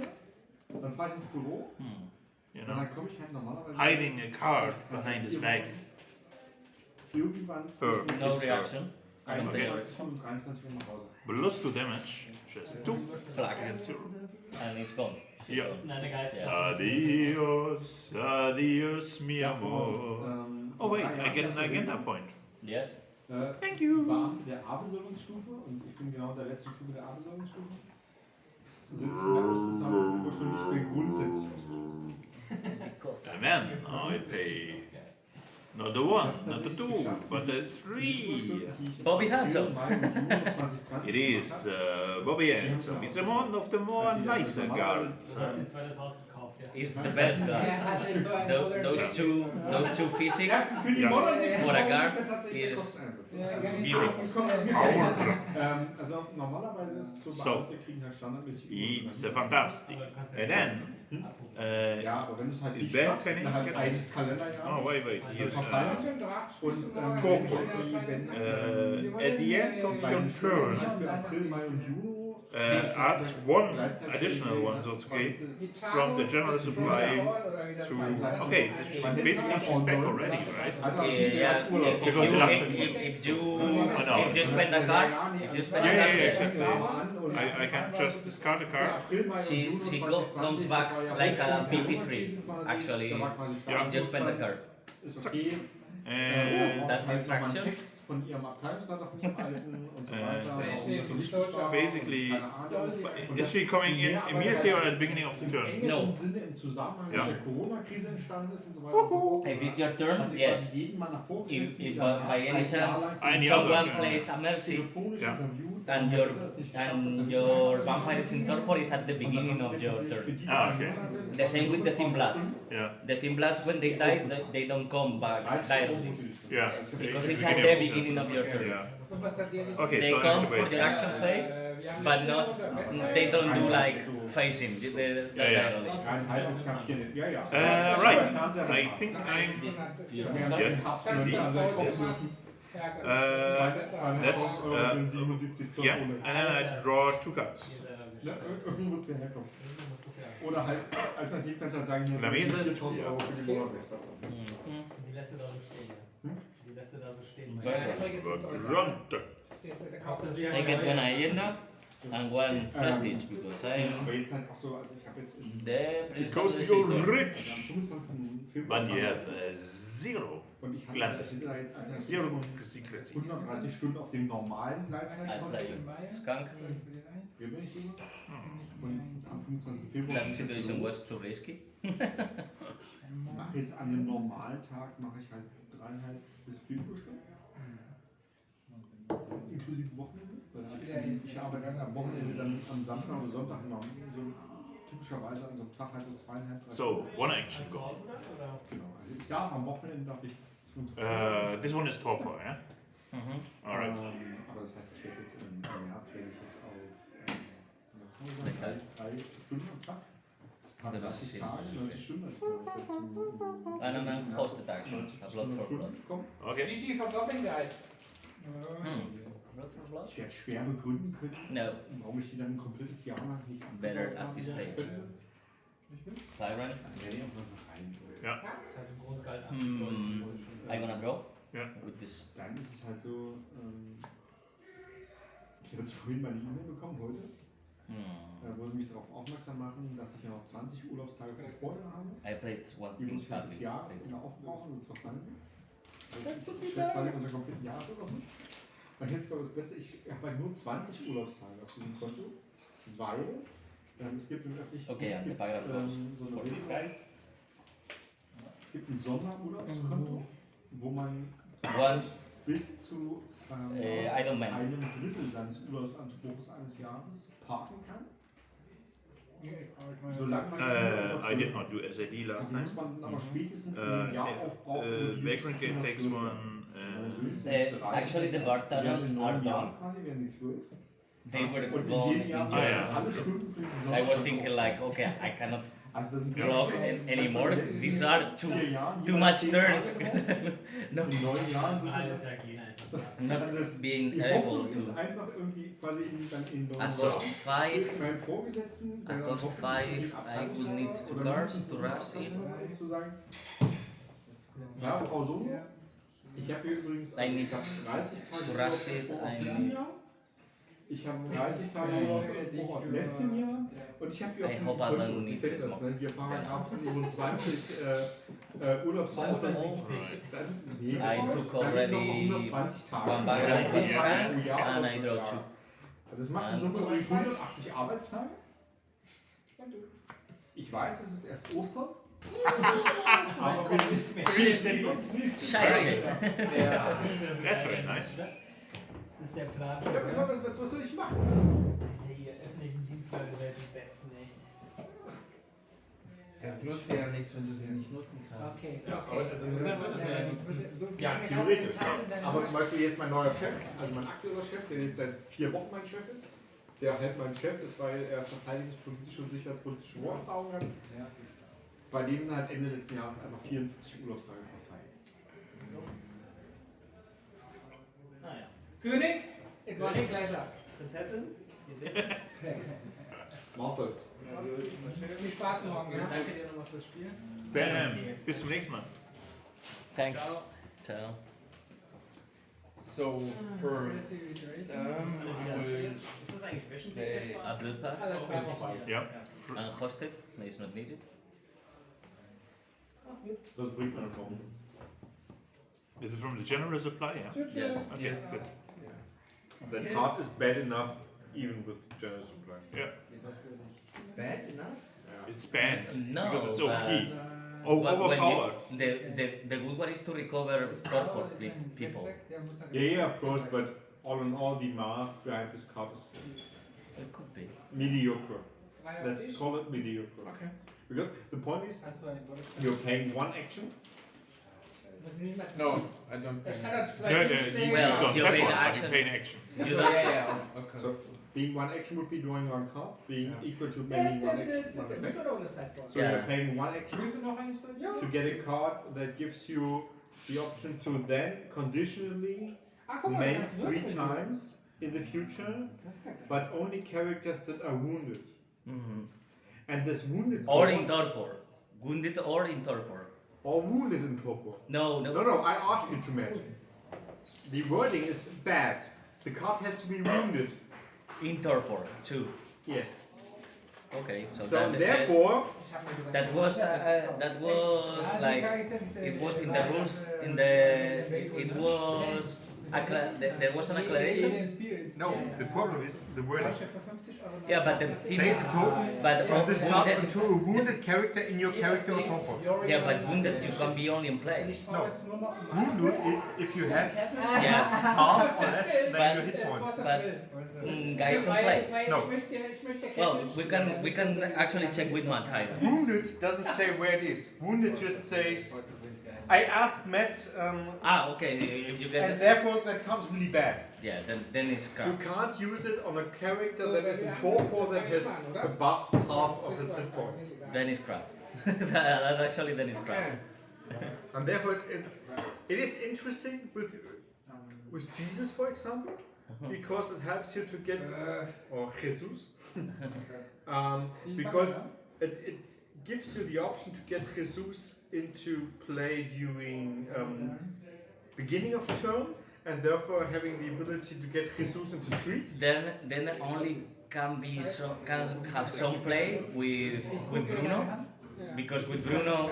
Dann fahre ich ins Büro You und know, dann komme ich halt normalerweise. hiding a card behind his back. Irgendwann Oh. zwischen No reaction. 21 und 23 Uhr nach Hause. Plus 2 damage. Just 2 Black. against 0. And it's gone. Yeah. Das sind eine geilste. Adios, adios, mi amor. Oh wait, I get an agenda point. Yes. Thank you. Beamte der A-Besoldungsstufe und ich bin genau in der letzten Stufe der A-Besoldungsstufe. Sind von der Ausbezahlung pro Stunde nicht mehr grundsätzlich ausgeschlossen. And then I pay not the 1, not the 2, but the 3. Bobby Hanson. It is Bobby Hanson. It's one of the more nicer guards. Du hast ein zweites Haus gekauft, ja. It's the best guy. Er hat so ein Those two physics Für die Ja. Modern for a guard tatsächlich is Kosteneinsatz. beautiful. Also normalerweise ist es so, So. Beamte kriegen halt standardmäßig It's fantastic. And then, Ja, aber wenn du es halt nicht Then schaffst, can it dann halt get- eines Kalenderjahr. oh wait, here's Und at the end of your turn, für April, Mai und Juni add one additional one, so it's okay, from the general supply to. Okay, basically she's back already, right? Yeah, Because if, last if, time- if you know. if you spend a card, if you spend a Yeah, card, yeah, yes. I can just discard a card. She comes back like a BP3. Actually, Yeah. if you spend a card. Ist okay. And That's the Halt nochmal einen instruction. Text von ihrem Abteilungsleiter, von ihrem alten und so Äh, weiter. warum das so wichtig war. basically, Keine Ahnung. Und is she coming in immediately or at the beginning of the im turn? engeren No. Sinne im Zusammenhang Ja. mit der Corona-Krise entstanden ist und so weiter und so fort. If it's your Hat turn, sie yes. quasi jeden Mann nach If, vorgesetzt, if die by, dann by any ein Jahr chance lang Any für other someone turn. plays a mercy telefonisch Ja. interviewt and und your hat das nicht geschafft, and dass er your nicht vampire is in torpor is at the beginning of your turn. Ah, okay. The same with the Thin Bloods. Yeah, The Thin Bloods, when they die, they don't come back directly. yeah. Because it's at the beginning of your turn. Yeah. So was hat dir nicht. Okay, They so I come have to for wait. the action phase, but not, they don't do like facing, Yeah. directly. Kein halbes kapieren. Ja, ja. Right. I think I'm. This, Yes, indeed. Yes. That's yeah, and then I draw 2 cards. Ja, irgendwie muss der herkommen. Irgendwo muss das ja. Oder halt, alternativ kannst du halt sagen, hier La Mesa ist 4.000 Euro für die Monatwechsel. Die lässt du da so stehen, ja. Die lässt du da so stehen. Runter. Da Kauft er sich I eine get one neue. agenda and one prestige because I'm Aber jetzt halt auch so, also ich habe jetzt the am prince of Because the you're city. rich. 25. Februar But you have zero. und ich hatte Glandes. da jetzt alternativ Zero secrecy. 130 Stunden auf dem normalen I Gleitzeitkonto. play skunk. Hier bin ich drüber. Und am 25. Februar That situation was too risky. mache jetzt an einem normalen Tag mache ich halt 3,5 bis 4 Stunden. Inklusive Wochenende. Weil ich arbeite halt am Wochenende dann am Samstag oder Sonntag noch so typischerweise an so einem Tag halt so 2,5, 3 So, one action go. Genau. Also ich darf am Wochenende darf ich 5 This one is Torpor, yeah? Alright. aber das heißt, ich werde jetzt im März werde ich jetzt auf 3 Stunden am Tag. The 30 vaccine. Tage, 90 Stunden. Also ich werde And then hosted action. A blood for blood. kommen. Okay. GG for Dropping Guide. Blood for blood? Ich werde schwer begründen können, No. warum ich die dann ein komplettes Jahr lang nicht Better abgebaut at habe. this stage. Tyrant. Dann werde ich auch noch mal rein. Ja. Das ist halt ein Grundgehalt. I gonna draw. Ja. With this. Dann ist es halt so, ich habe jetzt vorhin meine E-Mail bekommen, heute, wo sie mich darauf aufmerksam machen, dass ich ja noch 20 Urlaubstage vor Freude habe. I played one thing Übrigens des badly. Jahres in der Aufbrauchen, sonst verstanden. Ich stelle quasi unser kompletten Jahresurlaub mit. Und jetzt kommt das Beste, ich habe halt nur 20 Urlaubstage auf diesem Konto, weil es gibt im öffentlichen Okay, Dienst and the gibt's, paragraph was so eine for this Regelung. guy. Es gibt ein Sonderurlaubskonto, wo man One. bis zu I don't mind. einem Drittel seines Urlaubsanspruchs eines Jahres parken kann. Solange man I did not do SAD last muss time. man aber spätestens in einem Jahr aufbrauchen. Vagrant Gate takes one. Actually, the bar tunnels are done. Quasi werden die 12. They were Und in gone jedem in Jahr Ah, just. ja. alle Stunden für diesen I was Sonderurlaub. thinking like, okay, I cannot Also das sind block anymore. These are too much turns. No. In 9 Jahren sind Alles das. ja gehen einfach. Not being Die able Hoffnung ist to. einfach irgendwie quasi dann in 9 At cost Jahren 5, meinen Vorgesetzten, der at dann cost hoffentlich 5, I Abteilungsleiter would need 2 oder cars mindestens to rush in. ist zu sagen, ja, Frau Sohn, ich habe hier übrigens I need ich hab 30 Tage to rush Urlaubsanspruch it, aus I diesem need- Jahr. Ich habe 30 Tage Urlaubsanspruch aus letztem Jahr. Und ich habe hier auf I diesem hope I Konto, don't Sie need kennen this das, more. ne? Hier Paragraph 27 Urlaubstage. 72. I took already 120 Tage. one bag of Also six zwei pack pro Jahr and oder I pro draw Jahr. 2. Das macht in Summe übrigens 180 Arbeitstage. Ich weiß, es ist erst Ostern. Aber wir sind Scheiße. That's very nice. Das ist der Plan. Ja, aber was soll ich machen? Die öffentlichen Dienstleute werden die besten, ey. Das nutzt ja nichts, wenn du sie nicht nutzen kannst. Okay. Ja, aber also, Ja, ja, theoretisch. Aber zum Beispiel jetzt mein neuer Chef, also mein aktueller Chef, der jetzt seit 4 Wochen mein Chef ist, der halt mein Chef ist, weil er verteidigungspolitische und sicherheitspolitische Vorerfahrung hat. Bei dem sind halt Ende letzten Jahres einfach 44 Urlaubstage verfallen. Naja. König, it was a pleasure. Prinzessin, wir sehen uns. Marcel. Viel Spaß morgen, ja? Danke dir nochmal fürs Spiel. Bam. Bis zum nächsten Mal. Thanks. Ciao. Ciao. So first, I will Ist das eigentlich wöchentlich play der Spaß? A blue pack Alle 2 Wochen. Ja. and hosted. It's not needed. Das bringt meine Frau. This is from the general supply, yeah? Yes. Okay, Yes. good. The Yes. card is bad enough even with general supply. Yeah. bad enough. It's banned No, because it's but- OP. But when Overpowered. the good one is to recover corporate people. Yeah, of course, but all in all, the math behind this card is It could be. mediocre. Let's call it mediocre. Okay. Because the point is, you're playing one action. No, I don't pay. Es hat er 2 No, you Dienstschläge. Well, don't you have pay one, the but you action. pay an action. You Yeah, don't- yeah, okay. So being one action would be drawing one card, being Yeah. equal to paying one action. One effect. So Yeah. you're paying one action to get a card that gives you the option to then conditionally make 3 times in the future, but only characters that are wounded. Mhm. And this wounded Or in cause- torpor. Wounded or in torpor. or wounded in torpor. No, no. No, I asked you to match. The wording is bad. The card has to be wounded. In torpor too. Yes. Okay, so, So therefore, that was like it was in the rules in the it was there was an acceleration. No, the problem is the wording. Yeah, but the thing place is, a token but of this card wounded, to a wounded character in your character or torpor. yeah, but wounded you can be only in play. No. Wounded is if you have Yeah, half or less than But- your hit points. but guys in play. No. Well, we can actually check with Matt Hyde. Wounded doesn't say where it is. Wounded just says. I asked Matt, Okay, if you get and it, therefore that card's really bad. yeah, then it's You crap. can't use it on a character that is in torpor that has above half of its hit points. Then it's crap. That actually then is crap. And therefore it is interesting with Jesus, for example, because it helps you to get, or Jesus, because it gives you the option to get Jesus into play during beginning of the turn, and therefore having the ability to get Jesus into street. Then only can have some play with Bruno, because with Bruno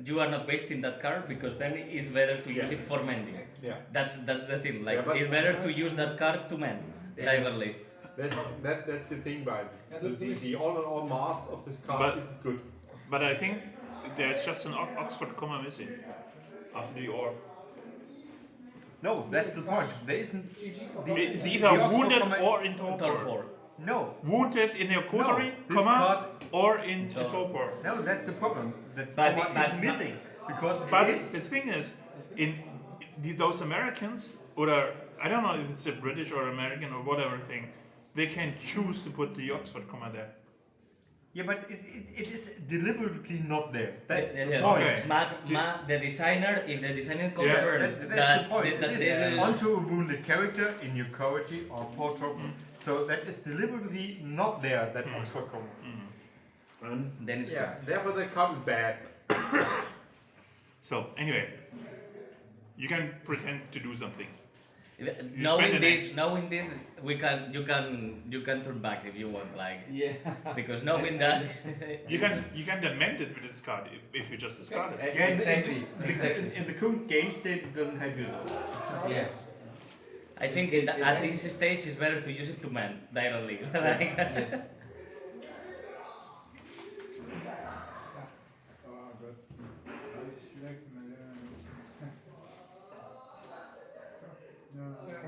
you are not wasting that card, because then it's better to use it for mending. Yeah. That's the thing. Like Yeah, but- it's better to use that card to mend directly. That's the thing by it. The all math of this card But- isn't good. But I think there's just an Oxford comma missing after the or. No, that's the point. There isn't. It's the either Oxford wounded comma- or in torpor. Torpor. No, Wounded in your coterie, this comma, card- or in Tor- torpor. no, that's the problem. That But- comma but- is missing because But it is. the thing is, in those Americans, or I don't know if it's a British or American or whatever thing, they can choose to put the Oxford comma there. Yeah, but it is deliberately not there. That's the Yeah, point. Okay. The designer, if the designer confirmed That's the point. that It they is onto a wounded character in your coterie or portal. So that is deliberately not there, that Oxford comma. And then it's crap. therefore the card is bad. So anyway, you can pretend to do something. Knowing spend the this, you can turn back if you want, like, Yeah. because knowing that, You can amend it with this card if you just discard it. Yeah, Exactly. In the current game state, it doesn't help you at all. Yes. I think at this stage it's better to use it to mend directly. Like, Yes.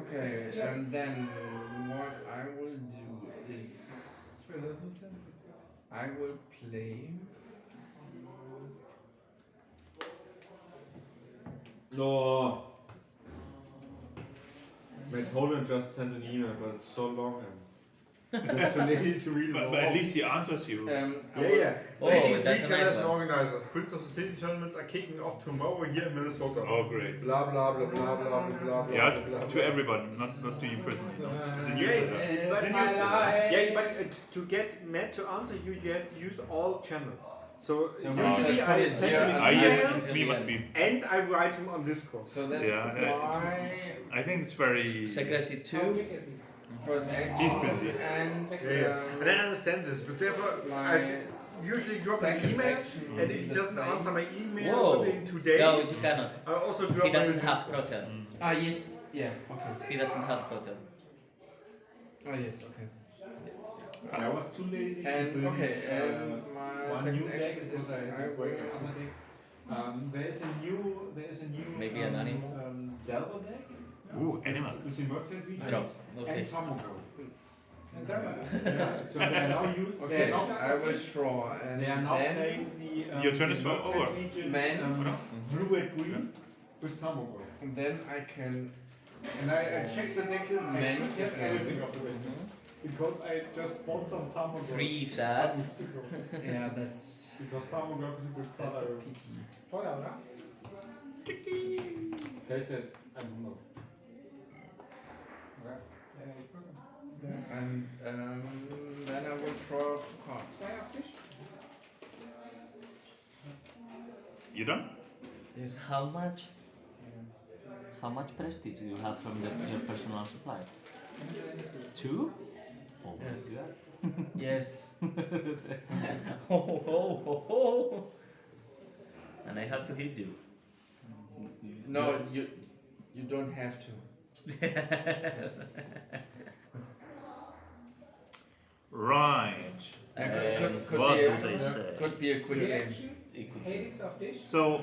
Okay, and then what I will do is I will play. No. Matt Holland just sent an email, but it's so long and it's too late to read it all. But at least he answers you. I Yeah, will- yeah. Oh, Ladies, that's a retailers nice and one. organizers, Prince of the City tournaments are kicking off tomorrow here in Minnesota. Oh, great. Blah blah blah blah blah blah blah blah. Yeah, blah, to blah. everybody, not to you personally. No. It's a Yeah, newsletter. but, It's a newsletter. yeah, but to get Matt to answer you, you have to use all channels. So So usually put I it send here him and an Yeah, email it's me must be. and I write him on Discord. So that's Yeah, it's- my I think it's very. Secrecy 2. first action. He's busy. And And I understand this, but therefore my I usually drop an second email, action and will if be he the doesn't same. answer my email Whoa. within 2 days, No, you cannot. I also drop He doesn't him have Discord. Proton. Ah yes, yeah, okay. He doesn't have Proton. Oh yes, okay. I was too lazy to And build okay, and my one second new deck action because is I I did work will on other decks. There is a new Maybe an animal? Delver deck. Ooh, animals. With the Merchant region Drop. Okay. and Tamoko. Yeah, so they are now Okay, I will draw and they are now then playing the Your turn is the Merchant over. region, Man. blue and green with Tamoko. and then I can And I checked the deck list. I Man. should have everything of the deck list because I just bought some Tamoko. 3 sats. yeah that's Because Tamoko is a good card. that's a pity. Teuer, oder? They said, I don't know. And then I will draw 2 cards. You done? Yes. How much prestige do you have from your personal supply? 2? Oh my Yes. god. Yes. Oh. And I have to hit you. No, you don't have to. Right. What be a, do they say? could be a quick game. It could be. Helix auf dich. So,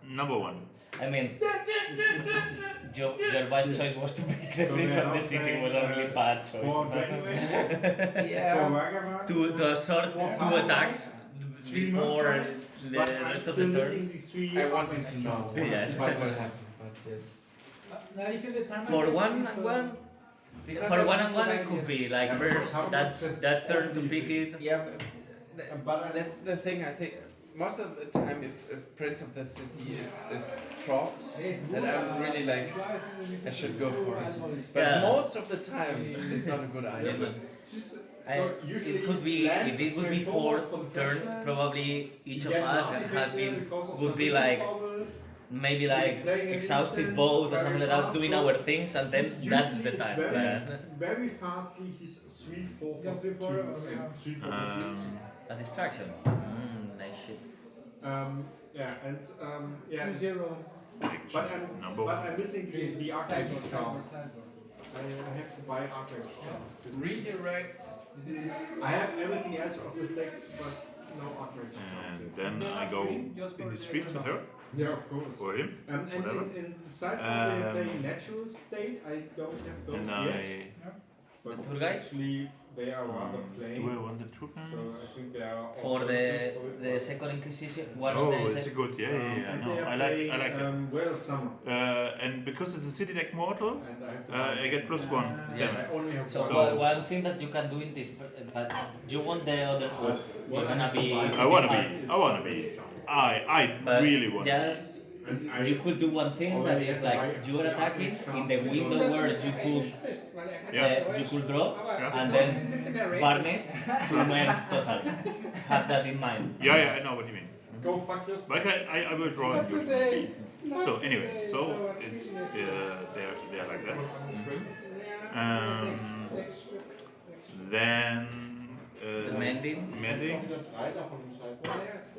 number 1. I mean, your bad choice was to pick the Prince of the City was a really bad choice. Yeah. To absorb 2 attacks before the rest of the turn. I wanted to know Yes. what will happen, but yes. Na, ich finde For 1-1, Because for I- 1-1 it could be like first that turn to pick it. Yeah, but that's the thing. I think most of the time, if Prince of the City is dropped, then I'm really like I should go for it. But Yeah. most of the time, it's not a good idea. It could be if it would be 4th turn, probably each of us would be like maybe like exhausted both or something like that, doing our things, and then that's the time. Very fastly, he's 3-4 for 2 and 3 for 2. A distraction. Nice shit. Yeah, and yeah. 2-0. Number But 1. I'm missing the arcade charms. I have to buy arcade charms. Redirect. I have everything else of this deck, but no arcade charms. And then I go in the streets with her, Yeah, of course. or him, And whatever. inside of the natural state, I don't have those And yet. I... But The tour guide? actually, they are rather Do plain. I want the true So I cards? think they are. For alternatives the for it. second Inquisition, one Oh, of the it's a good, yeah, And no, they are I like it. playing, Well of Summer. And because it's a city deck mortal, And I have to buy I get +1 Yes. damage. I only have So, one. one thing that you can do in this, but you want the other two. You're gonna be. I wanna be. I But really want to be. just you could do one thing that is like you are attacking in the window where you could Yeah. you could drop Yeah. and then burn it to end totally. Have that in mind. Yeah, I know what you mean. Go fuck yourself. But I will draw in your turn. So anyway, so it's they're like that. Then The mending. mending.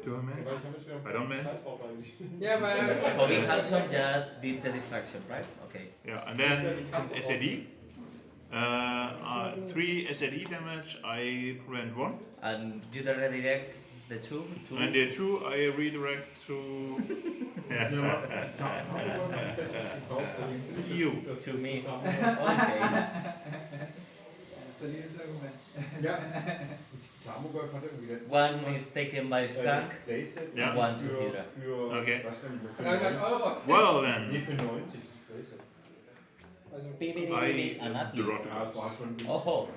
Do I mend? I don't mend. Ja, weil. Bobby Hanson just did the distraction, right? Okay. Yeah, and then SAD. 3 SAD damage. I prevent 1, And you redirect the two. and the 2 I redirect to you. To me. Okay. Ja. Tamogolf hat irgendwie letztes One is taken by Skunk. Playset Ja. One to Hydra. für Okay. ich weiß gar nicht mehr, für 300 €. Well Nee, then, für 90 das Playset. Also, I An athlete. draw the Ja, das war cards. schon gut. Oh.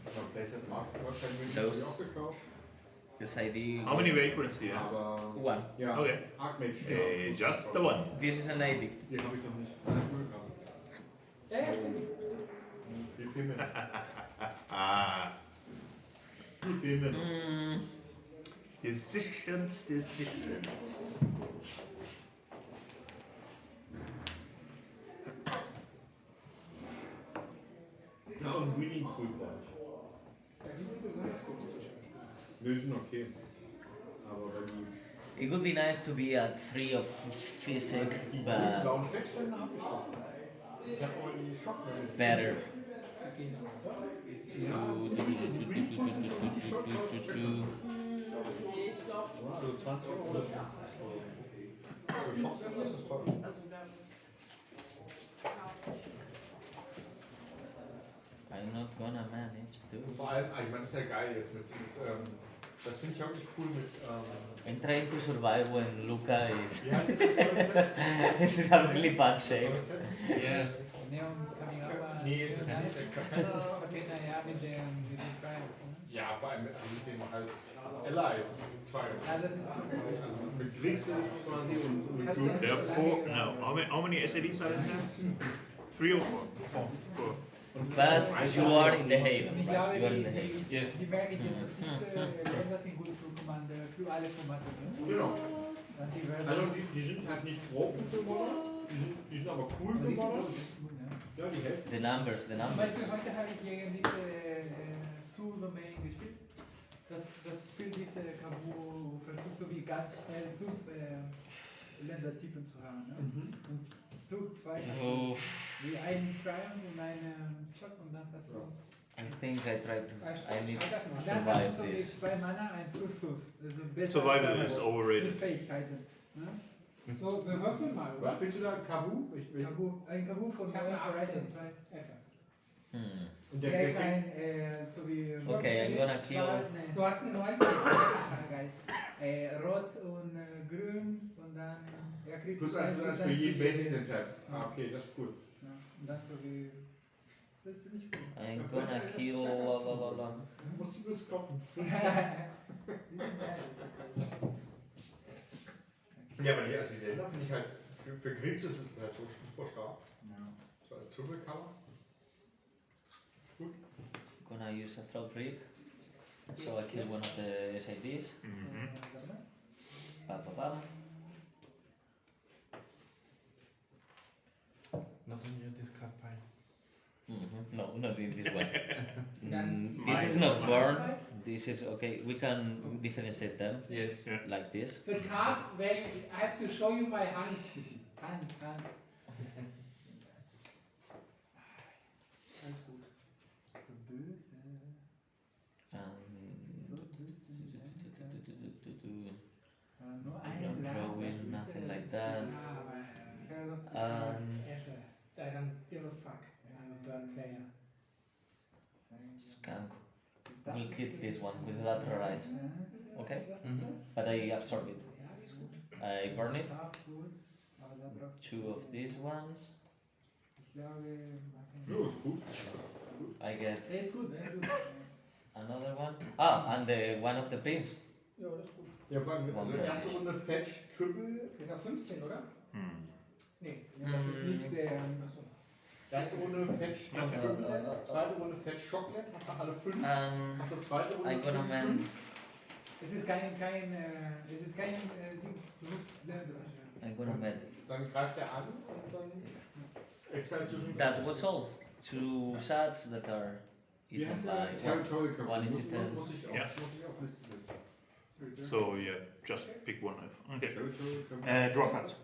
Aber Playset mag wahrscheinlich Those- auch gekauft. This ID. How many vagrants do you have? Aber One. ja, Okay. Archmage. Just the one. This is an ID. Die habe ich noch nicht. Cool, aber ja, ja, ich bin. die Filme. Ah. Die Filme. Decisions. Ja, und Winning Pool brauche ich. Ja, die sind besonders günstig. Nee, die sind okay. Aber wenn die It would be nice to be at 3 of physic, but blauen Fettstände habe ich schon. Ich habe auch die Schockmesse. better. Ja, das sind die Green Pool sind schon die Schockmesse. Also 20 € für Schockmesse, das ist toll. I'm not gonna manage to. Vor allem, ich meine, das ist ja geil jetzt mit das finde ich wirklich cool mit I'm trying to survive when Luca is wie heißt das neue Set? is in a really bad shape. Neues Set? Yes. Neon Kamigama. Nee, das ist nicht der Ja, mit dem Freien. Ja, vor allem mit dem halt Allies Teil. Also das ist so. Also mit Griegs ist quasi und mit Hast du- Juden. There are four. No. How many SADs are there? 3 or 4? Four. But you are in the haven. Und ich You glaube, are in the haven. Yes. die Werke, die jetzt diese Länder sind gut für Kommando, für alle Formate. Ne? Genau. Und die werden Also die sind halt nicht broken für Modern, die sind aber cool für die sind Modern. gut, die sind gut, ja. Ja, die helfen. The numbers, the Zum numbers. Beispiel heute habe ich gegen diese Sue-Domain gespielt. Das Spiel, diese Kabu versucht so wie ganz schnell 5 Ländertypen zu haben. Ne? Und so 2 Oh, wie ein Triumph und einen Choc und dann hast du. I think I tried to. I need Und to dann hast survive du so wie this. 2 Mana, ein 5-5. Das ist besser Survival als is mit overrated. Fähigkeiten. Ne? So, wir würfeln mal, Was oder? spielst du da? Kabu? Ein Kabu von Ich habe eine Horizon 18. 2. Hmm. Und Der ist ein, so wie... Okay, I'm gonna kill. Du hast eine 19. Geil. Rot und grün und dann... Er kriegt Plus zwei 1 Prozent für jeden für Basic jede- Tab. Ah, okay, das ist cool. Ja, und dann so wie... Das ist nicht gut. I'm gonna kill. La la la la. Musst du das kochen? Ja, aber also die Länder finde ich halt, für Griegs ist es halt so super stark. So als Triple Cover. Gonna use a throat rip. So I kill one of the SIDs. Bam, bam, bam. Not on your discard pile. No, not in this one. Then This is mine- not mine burn. size? This is okay. We can differentiate them Yes. like this. The card, well, I have to show you my hand. Hand. Alles gut. So böse. Nur eine Don't throw Lage, das in ist, nothing das like ist- that. Esche. I don't give a fuck. I'm a burn player. Skunk. Das We'll ist- keep this one with lateral eyes. Okay? Was ist Mhm. das? But I absorb it. Ja, die ist gut. I burn it. Das ist auch gut, aber da brauchst du- 2 of these ones. Ich glaube, Ja, ist gut. I get der ist gut, der ist gut. another one. Ah, and the one of the pins. Ja, das ist gut. Ja, vor allem, also erste Runde Fetch, Triple. Ist auf 15, oder? Hmm. Nee. Das ist nicht der. Achso. Erste Runde Fetch, Triple. Zweite Runde Fetch, Chocolate. Hast du alle 5? Hast du zweite Runde I'm gonna man. Es ist kein Ding. Du musst lernen. I'm gonna med. Dann greift er an und dann extra zwischen. That was all. 2 sets that are Wie eaten heißt by der? one. Territorial Cover. One is Muss- eaten. Muss ich auf Ja. Liste setzen. So yeah, just pick one. Okay. Territorial Cover. Draw cards.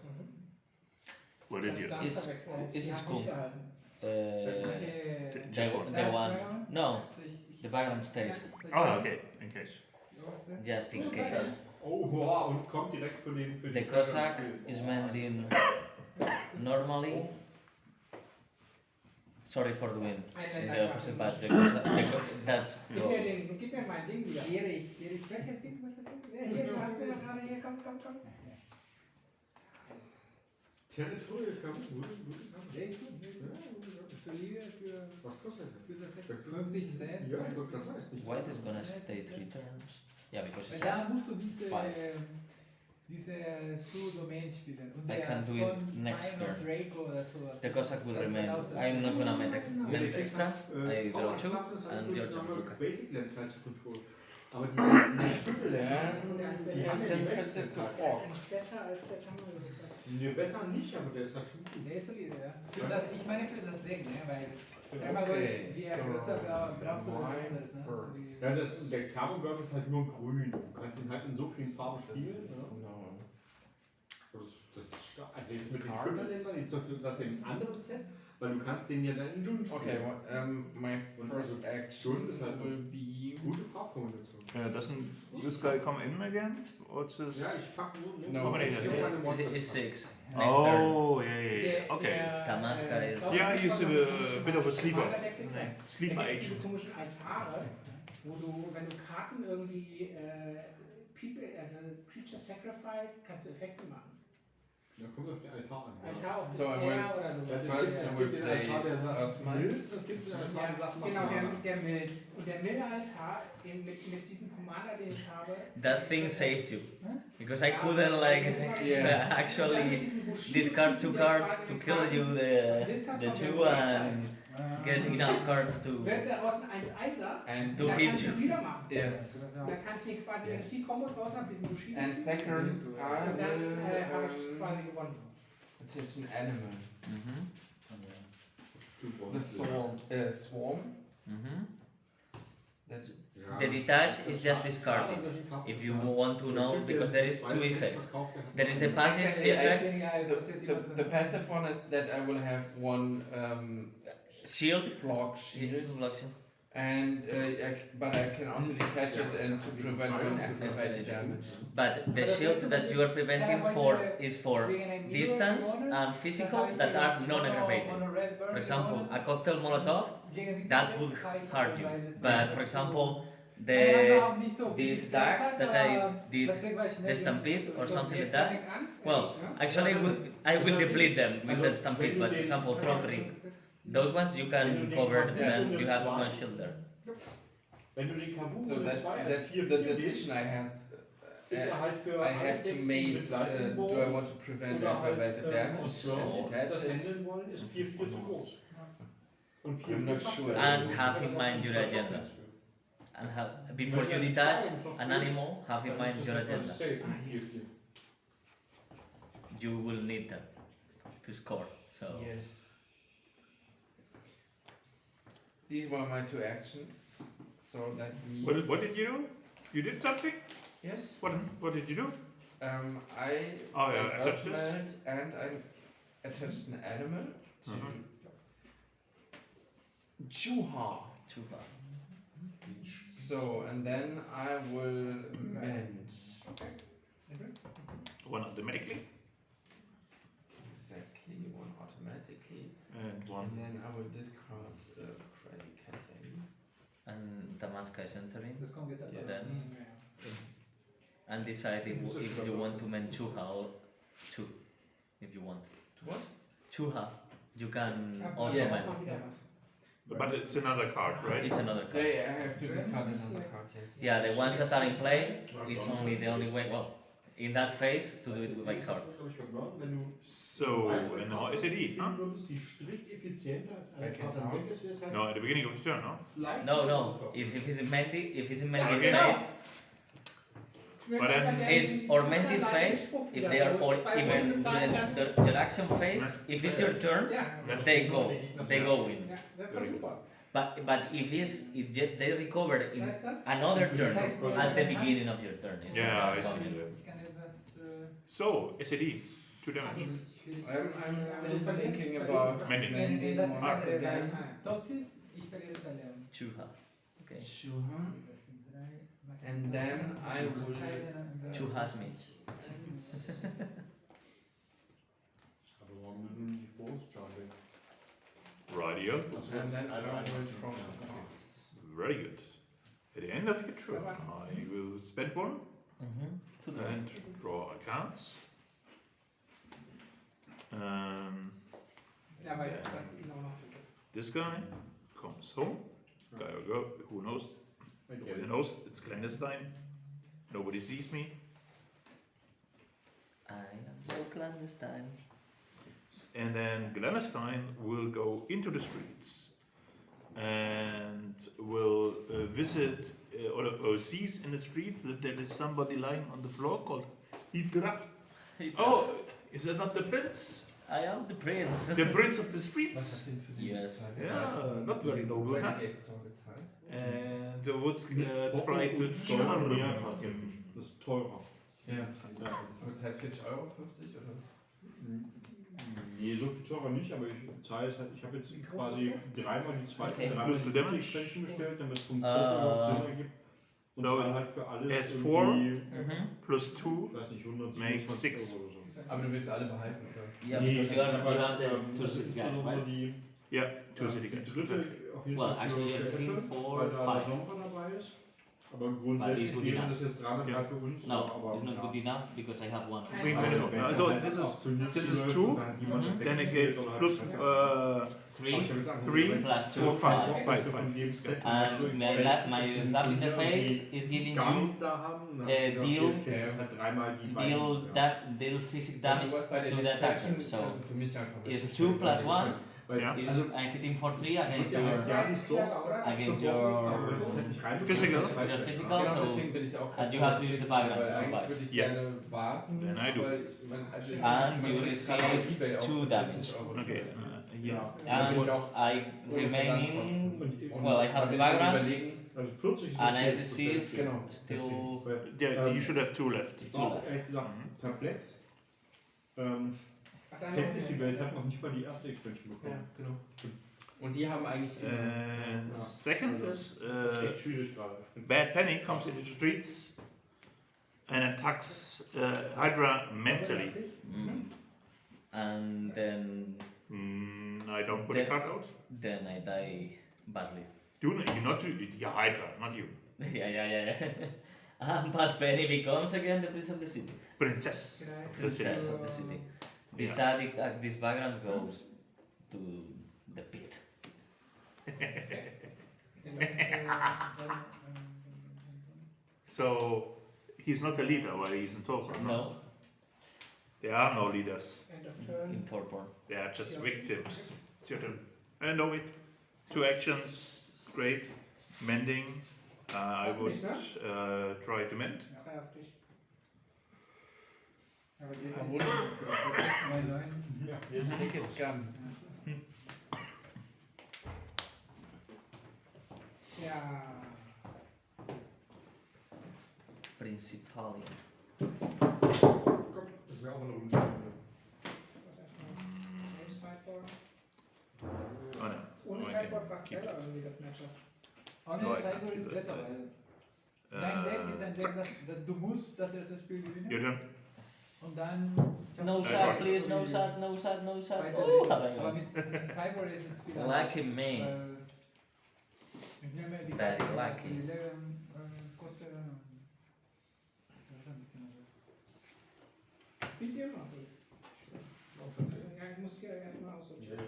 What did you? Is- is it cool? Äh, Just one. The one. No, the background stays. Oh, okay. In case. Just in case. Oh, wow, und kommt direkt für den. Für The den Cossack Spiel. is mending normally. Sorry for the win. In the opposite patch. That's. Gib mir mein Ding wieder. Erich, welches Ding? Ja, hier, du hast mir das gerade hier. Komm. Territorial Cover. Der ist gut. Solide für Was kostet der? das 50 Cent. Ja, ich wollte gerade sagen, ist nicht White is gonna stay 3 turns. Yeah, because Weil it's. da musst du diese Five. Sue-Domain spielen. Und I der can do it Son next Sign turn. of Draco oder sowas. The Cossack will Das remain. genau das. I'm not gonna mend extra. I draw Power 2 Toughness hat and durch your turn. nochmal Basic Land Teil zu Control. Aber die Triple Land, die haben ja San die Francisco Basic Fork. Ist besser als der Tamil. Nee, besser nicht, aber der ist halt schon gut. Der ist solide, ja. Für das, ich meine für das Deck, ne? Weil einmal Okay, die so größer brauchst du was my anderes, ne? So first. Ja, der Carbon Girl ist halt nur grün. Du kannst ihn halt in so vielen Farben Das spielen. ist Ja. no. Das ist stark. Also jetzt mit den Card. Triple Ländern, jetzt nach dem anderen Set, weil du kannst den ja dann in Dune spielen. Okay, well, my Und first also action ist halt will be. Gute Farbkombination. Doesn't this guy come in again? What's this? Ja, ich pack nur. No, How many it's is it? Keine Monsters Is packen. 6. Next turn. Oh, yeah. Okay. Tamaska is- Yeah, he's a bit of a sleeper. Sleeper Sleeper agent. diese komischen Altare, wo du, wenn du Karten irgendwie People, also Creature Sacrifice, kannst du Effekte machen. Da kommt auf den Altar an. Altar auf das So, I will- R oder so. Also First es I gibt will den play Altar, der sagt Earthmite. Milz, und es gibt den Altar, der sagt Genau, Masana. der Milz. Und der Milde-Altar mit diesem Commander, den ich habe. That thing saved you. Because I couldn't like Yeah. actually discard 2 cards to kill you the 2 and get enough cards to Wird daraus ein 1-1er. And To Dann kann hit ich you. es wieder machen. yes. Und dann kann ich den quasi, wenn ich die Yes. Combo draußen habe, diesen Bushido. And second, I Und dann habe ich will quasi gewonnen. attach an animal. Mhm. The swarm. Mhm. That The detach is just discarding. If you want to know, because there is 2 effects. There is the passive Exactly, effect, the passive one is that I will have one shield, block shield, blockchain. and but I can also detach it and to prevent unactivated damage. But the shield that you are preventing for is for distance and physical that are non-aggravated. For example, a cocktail molotov that would hurt you. But for example, this dark that I did, the stampede or something like that. Well, actually, I will deplete them with the stampede. But for example, throat rip, those ones you can cover them. You have 1 shield there. Wenn du den Kabu So mit that's 2 als that's 4 the decision I have. ist er halt für I have to make. Do I want to prevent aggravated damage and detach das it? handeln wollen, ist 4-4 zu groß. Und I'm not sure. And have in mind your agenda. And have, before you detach an animal, have in mind your agenda. You will need that to score. So Yes. These were my 2 actions. So that means. What did you do? You did something? Yes. What did you do? I Oh, yeah, attached this? melt and I attached an animal to Juha. Chupa. So and then I will mend. 1 automatically Exactly, 1 automatically. and 1. And then I will discard Crazy Cat Lady. And Damaska is entering. Das kommt jetzt Yes. And decide if you want to mend Chuha or 2. If you want. What? Chuha. You can also Yeah. mend. But it's another card, right? It's another card. I have to discard another card, yes. Yeah, the ones that are in play is only the only way. Well, in that phase to do it with my card. So, and now SAD, huh? No, at the beginning of the turn, no? No. If it's in mending Okay. phase, But then is or mending phase. If they are or even the action phase. If it's your turn, they go in. Ja, das ist doch super. But if they recover in Weißt du das? another turn at the beginning of your turn. It's Yeah, not I see coming. that. Ich kann etwas. So, SAD, 2 damage. I'm still thinking about Mending. mending Das once ist again. Toxis, ich verliere 2 Leben. Chuha. Okay. Shuha. Das sind 3. And then I will. Chuha's me. Radio. And then I will draw 2 cards. Very good. At the end of your turn, I will spend 1 and draw a cards. Ja, weißt du, was genau noch. This guy comes home. Guy or girl, who knows? Nobody knows. It's clandestine. Nobody sees me. I am so clandestine. And then Glenestein will go into the streets and will visit or sees in the street that there is somebody lying on the floor called Hydra. Oh, is that not the prince? I am the prince. The prince of the streets? Yes. Yeah, not very noble. Huh? Renegades target side. And would try to charm him. Das ist teurer. Ja. Ja. Aber das heißt 40 Euro, 50 oder was? Nee, so viel teurer nicht, aber ich zahle es halt, ich habe jetzt quasi 3-mal die zweite, Okay. 3-mal Plus the die dritte damage. Expansion bestellt, damit es vom Poker überhaupt Sinn ergibt. Und So zahle halt für alles S4. irgendwie, Plus 2. ich weiß nicht, 127 Makes 6. Euro oder so. Aber du willst alle behalten, oder? Yeah, Nee, because you aber, have the das ist insbesondere die, Yeah, two city die guys. dritte auf jeden Well, Fall actually, für three, Elfe, four, weil da five. Sombra dabei ist. Aber But it's grundsätzlich good wäre enough. das jetzt 3 für uns. No, aber it's not good enough because I have one. Wait, wait, so this is 2, then it gets plus 3 3 plus 2 4 is 5 5. 5 5. And my slap in the face is giving gar you nichts da haben. Deal- halt dreimal die deal physical Also damage sowas bei den to the attacker. Inspection So kannst du für mich einfach is wegstellen, 2 plus weil 1 Yeah. is I'm hitting for 3 against ja, your ja, nicht so. against Aber your wenn es halt nicht rein Physical. your physical. Genau, So deswegen bin ich auch and you have to use the background weil to eigentlich survive. würde ich Yeah. gerne warten, Then I do. weil ich meine, also And man you kriegt receive gerade auf eBay auch 2 für damage. 40 Euro. Okay, yeah. And Und auch I remain in. Well, I have the background, überlegen, Also 40 ist and I okay, receive genau. still. Yeah, you should have 2 left. Ich war auch ehrlich gesagt perplex. Fantasy-Welt hat noch nicht mal die erste Expansion Ja, bekommen. genau. Und die haben eigentlich Second is Echt schwierig gerade. Bad Penny comes into the streets and attacks Hydra mentally. And then I don't put a card out. I die badly. You not you Hydra, not you. Yeah. But Penny becomes again the prince of the city. Princess of the city. Princess of the city. This Yeah. addict, this background goes to the pit. So he's not the leader while he's in Torpor. No, There are no leaders. End of turn. in Torpor. They are just victims. It's your turn. And no wait. 2 actions. Great. Mending. I Hast would nicht, ne? try to mend. Ja, auf dich. Aber die Jawohl. Nein. Take it's gun. Tja. Principalium. Das wäre auch eine Runde. Ohne Sideboard. Oh no. Ohne Oh, I can Sideboard war es keep geiler irgendwie, das Matchup. Ohne No, I Cyber can't ist do besser, that. weil dein Deck ist ein Deck, das du musst, dass er das Spiel gewinnen. Your turn. Und dann... No I sad, got please, no sad, no sad, no sad. weiter Oh, reden. have I Aber got. mit Cyber ist es viel Lucky man. Ich nehme die Very Karte, lucky. die kostet... Das ist ein bisschen anders. Spielt ihr immer? Ja, ich muss hier erstmal aussortieren.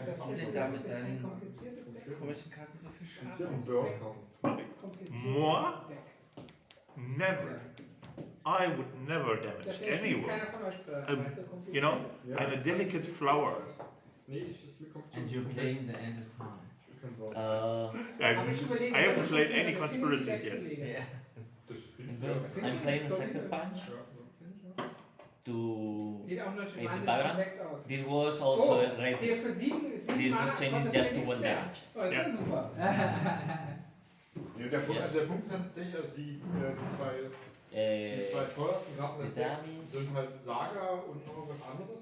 Das Was ist, denn das da mit ist ein deinen kompliziertes Deck. komischen Karten so viel Ist ja Schaden? ein Burn kaum. Kompliziertes More? Deck. Never. I would never damage Deswegen spielt anyone. keiner von euch weil es so kompliziert You know, ist. I'm a delicate flower. Nee, ist mir kommt And you're playing the end is high. Aber ich überlege, I haven't ob ich played schon any wieder conspiracies Deck yet. zulege. Yeah. Das I'm playing a second punch to. Sieht auch noch Hey, wahnsinnig Bagra? komplex aus. This was also Oh, rated. der für 7 This was changing kostet just der to 1 nächste. damage. Oh, das ist ja super. Ja, der Punkt, also der Punkt ist tatsächlich, also die zwei teuersten Rassen des Is Decks that- sind halt Saga und noch irgendwas anderes.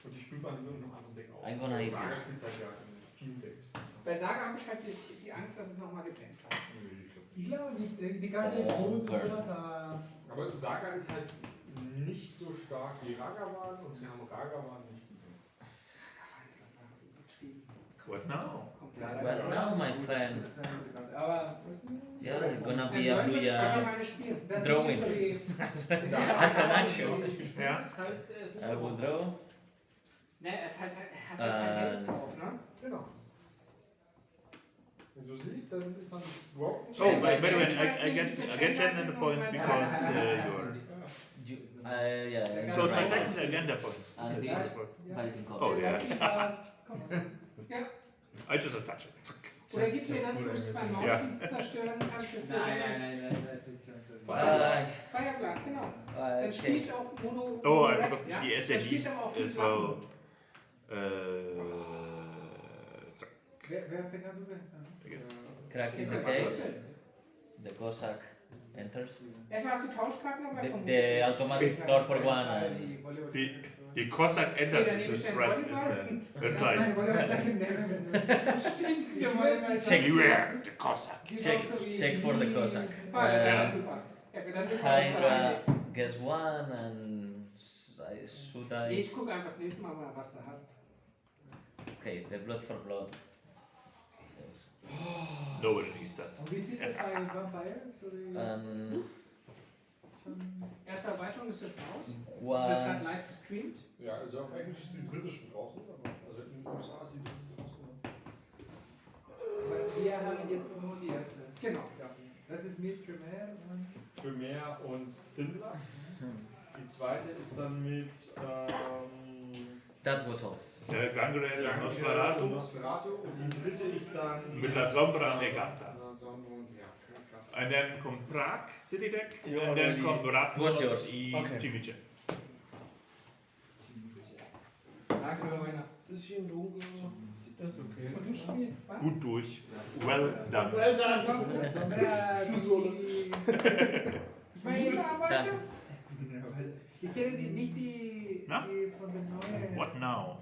Und die spielt man in irgendeinem anderen Deck auch. I'm gonna hit Saga you. spielt halt ja in vielen Decks. Bei Saga habe ich halt die Angst, dass es nochmal gebannt wird. Ich glaube nicht, die Karte ist gut und sowas, aber... Aber Saga ist halt nicht so stark wie Ragavan und sie haben Ragavan nicht. What now? But now, my friend, Aber... yeah, it's gonna be Ein a Neun wird Bluja Speicherweine spielen. Das Drawing. ist so wie... as an action. Yeah. Das heißt, es ist I will draw. Ne, es hat halt kein Haste drauf, ne? Genau. Wenn du siehst, dann ist er nicht broken. Oh, by the way, I get 10 in the point because you're. Yeah. So it's my right. second agenda points. And this biting Oh call. yeah. Ja. I just attach it. Oder gib mir das, wo ich 2 Mountains zerstören kann für Fireglass, genau. Dann spiele Okay. ich auch Mono. Oh, I Red, forgot ja? the Dann spielt SAGs aber auch viel as well. Flachen. Wer fängt an, du willst? Crack in the case. The Cossack enters. Einfach hast du Tauschkarten dabei The, vom the automatic door for one. And The Cossack enters is a threat, isn't it? It's like, Check. beware the Cossack. check for the Cossack. Ja, super. Ja, dann sind wir Hydra gets one and should Nee, I? ich gucke einfach das nächste Mal, was du hast. Okay, the blood for blood. Nobody needs that. Und wie sieht es bei Vampire? So die, Erste Erweiterung ist jetzt raus. Es wird One. gerade live gestreamt. Ja, also auf Englisch ist die britische draußen, aber also in den USA ist die britische draußen. Aber wir haben jetzt nur die erste. Genau. Ja. Das ist mit Tremere und Für mehr und Thinblatt. Die zweite ist dann mit That was all. Gangrel und Nosferatu Nosferatu und die dritte ist dann mit La Sombra Negata. Ja, klar. And then kommt Prague City Deck, You and then already- kommt What's Ravnos yours? i Okay. Cimice. Danke. Bisschen dunkel. Das ist okay. Und du spielst was? Gut durch. Well done. Sombra die... Ich meine, jeder Arbeiter. Danke. Ich kenne nicht die Na? von der neuen, What now?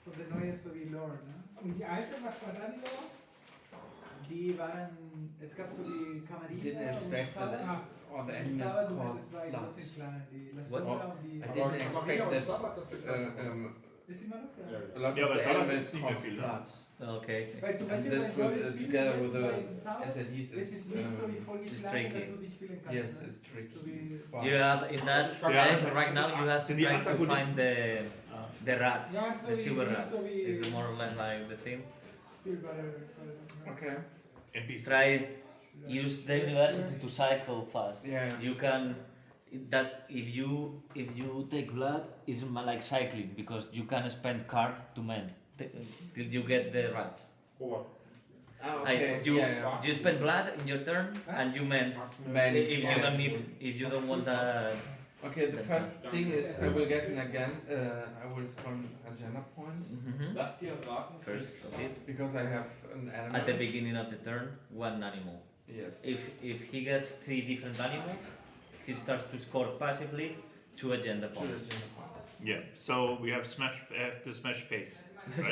von der neuen so wie Lore, ne? Und die alte, was war da die Lore? Die waren, es gab so die Kamarilla Didn't expect that all the enemies cause zwei blood. große Clans, die La What? Sombra und die... I didn't expect that Ist immer noch da? a lot Ja, of aber the Salah animals gibt's nicht mehr cause viel, ne? blood. Okay. Weil zum And Beispiel this bei with, Golden together with Spielen the jetzt bei Sauer, SRDs es ist is nicht so wie voll is geplant, tricky. dass du nicht spielen kannst. yes, ne? it's tricky. So wie... Wow. You have in that deck right now. You have to Sind die try to Antagonisten? find the rats, Ja, the silver nicht rats. so wie Is more or less like the theme. spielbare... Okay. NPC. Try use the university to cycle fast. Yeah. You can that if you take blood is like cycling because you can spend card to mend till you get the rats. Robert. Ah, I- okay. you yeah, you spend blood in your turn and you mend. yeah. Man, If you yeah. don't need, if you don't want Okay, the first thing is I will get an again. I will spend agenda point Lass dir raten. first of it because I have an animal. at the beginning of the turn one animal. Yes. If he gets 3 different animals, he starts to score passively 2 agenda Two points. agenda points. Yeah, so we have the smash face.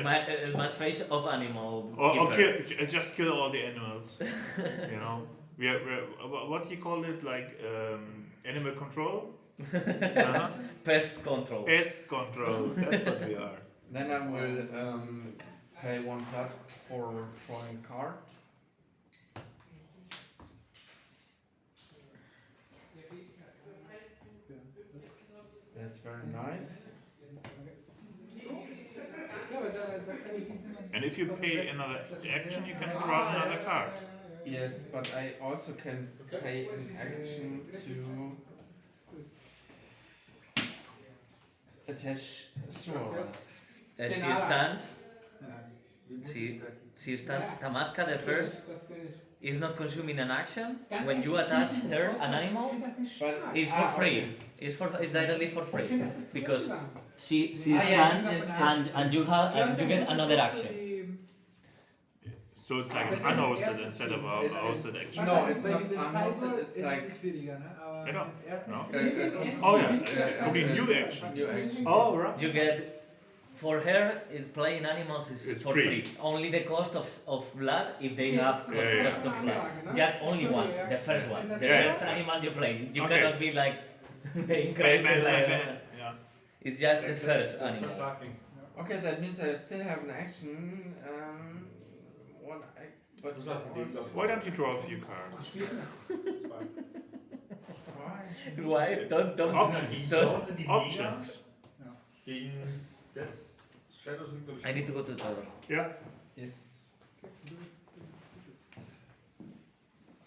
Right? Smash face of animal. Or keeper. just kill all the animals. You know, what do you call it? Like animal control? Uh-huh. Pest control. Pest control. That's what we are. Then I will pay 1 card for drawing a card. That's very nice. Ja, aber das kann ich nicht mehr. And if you pay another action, you can draw another card. Yes, but I also can pay an action to attach swords. She stands. She stands. Tamaska the first Das will ich. is not consuming an action. Ganz When ehrlich, you ich attach find her dieses an Wort, animal, Ich finde das nicht But stark. it's for free. okay. It's directly for Ich free finde das ist zu because langsam. she Ah, stands yes, yes, and you have and you get another action. So it's like Das ist unhosted das instead of It's- a hosted action. No, Was it's halt not bei den unhosted, Cyber it's ist like- es schwieriger, ne? Aber Genau. mit ersten No. Spielen- Oh yeah, Uh, could be new uh, action. New action. Oh right. You get for her playing animals is It's for free. free. Only the cost of blood if they have Yeah, yeah. cost of blood. Just only one, the first one. The Yeah. first animal you play. You Okay. cannot be like being Bang, crazy. bang, bang, Like, bang. Yeah. it's just the first animal. Okay, that means I still have an action. What I but Das hat gegeben, das- Why don't you draw a few cards? why? Why? Don't Options. don't. Options. Gegen das Shadows sind, glaube ich. I need to go to the toilet. Yeah. Yes.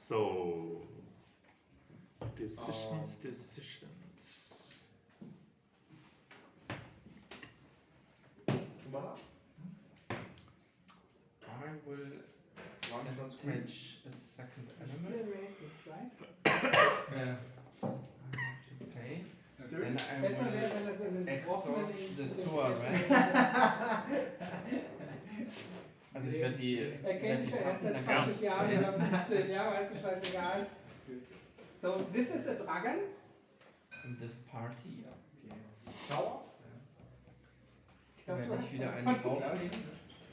So decisions. Schon mal ab? I will Waren schon zu früh. attach a second Still element. racist, right? Yeah. I have to pay. Then I Besser wäre, will wenn das in den exhaust offenen- the sewer rat. Also ich werde die, Er werd kennt die mich erst Tappen seit dann 20 Jahren oder 15 Jahren, ist scheißegal. So, this is the dragon. in this party. Tower? Werde ich wieder einen drauflegen.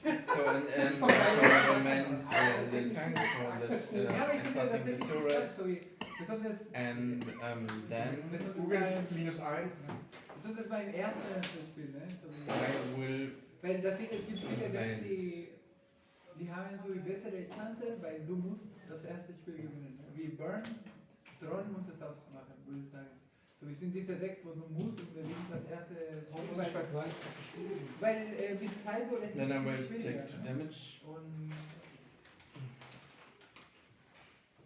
So, and Moment den Fang for this Ja, aber ich finde, das exhausting the ist sewer nicht rats. so wie. Besonders, And then Google -1. besonders beim ersten Spiel, ne? So wie, I will weil das Ding, es gibt viele Decks, Moment. die die haben so die bessere Chance, weil du musst das erste Spiel gewinnen. Wie Burn, Stron muss es auch machen, würde ich sagen. So, wir sind diese Decks, wo du musst und wir gewinnen das erste Spiel. Weil mit Cyborg ist es Then I will viel take schwieriger. 2 damage. Und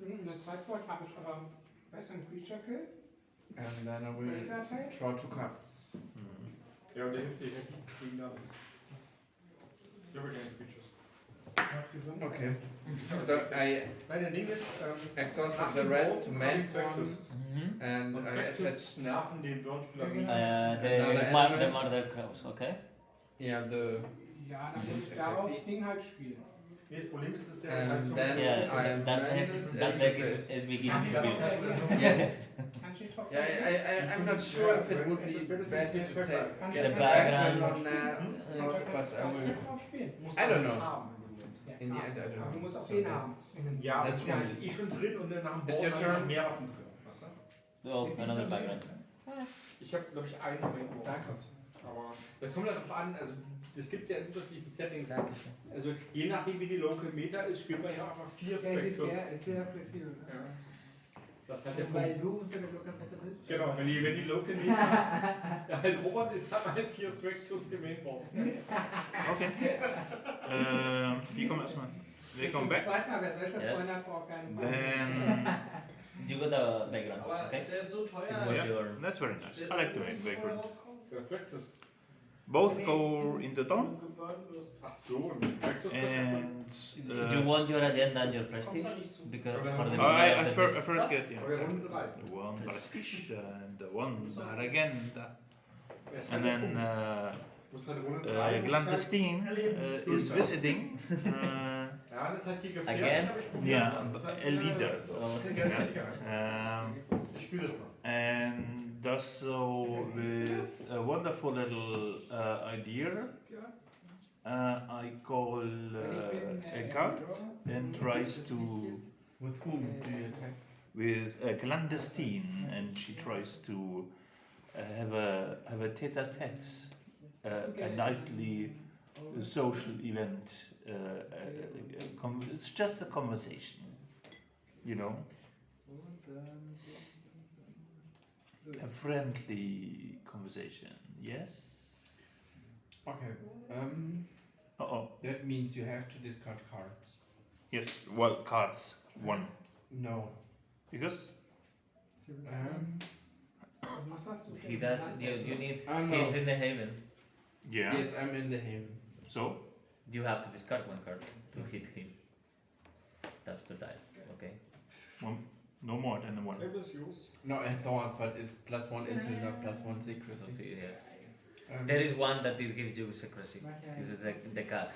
In der Sideboard habe ich aber besseren Creature Kill. And then I will Graveyard Hate. draw 2 cards. Ja, und der hilft dir gegen alles. Ich habe keine Creatures. Okay. So I Nein, der Ding ist, exhausted nach the dem reds Boden to haben make die Spectres. one and Und I Spectres attached nerven den Burn-Spieler nicht. The, Another the element. murder crows, okay? yeah the Ja, dann muss ich darauf Ding halt spielen. Nee, das Problem ist, dass der And halt schon... then Yeah, I that branded that and deck took is, this. is beginning to build. Yes. Kann ich nicht drauf Yeah, I'm not sure if it would be better to take Kann get The the background. background on out, but I will. drauf spielen. Musst I don't du know. haben. In the end, I don't Aber du know. musst auch So den that's- haben. Ja, That's das ist ja fine. halt eh schon drin und dann nach dem It's your Board turn. halt mehr Waffen drin. Weißt du? Oh, another background. Ich habe, glaube ich, einen Moment Danke. Aber das kommt halt darauf an, also das gibt es ja in unterschiedlichen Settings. Dankeschön. Also je nachdem wie die Local Meta ist, spielt man ja auch einfach 4 ja, es ist Spectres. sehr flexibel. Ja. Das hat der Weil Punkt. du unsere Blockadette bist. Genau, wenn die Local Meta halt Robert ist, hat halt 4 Spectres gewählt worden. Okay. Hier kommen erstmal. Wir kommen back. Zweitmal, wer solche Yes. Freunde hat, braucht keine Then, You got a background, Aber okay? der ist so teuer. It was Yeah. your... that's very nice. I like to make backgrounds. Der Spectres. Both go in the dawn, Ach so, im Spectres. and Do you want your agenda and your prestige? Because for the I first get Oder Runde 3. one prestige and one agenda, and then Muss halt Runde 3. clandestine is visiting. Ja, das hat hier gefährlich. Again? aber ich probier's Yeah, mal. Das hat a leader. Ich spiele das mal. And does so with a wonderful little idea. I call a card and tries to With whom do you attack? with a clandestine, and she tries to have a tete-a-tete, a nightly social event. It's just a conversation, you know, a friendly conversation. Yes. Okay. Oh. That means you have to discard cards. Yes. Well, cards one No. because He does, you need, I know. he's in the haven. yeah. Yes, I'm in the haven. So You have to discard one card to hit him. That's the die, okay? one, no more than one. Wer ist Jos? No, I thought, but it's +1 intel, not +1 So secrecy. yes. There is one that this gives you secrecy. This is the cat.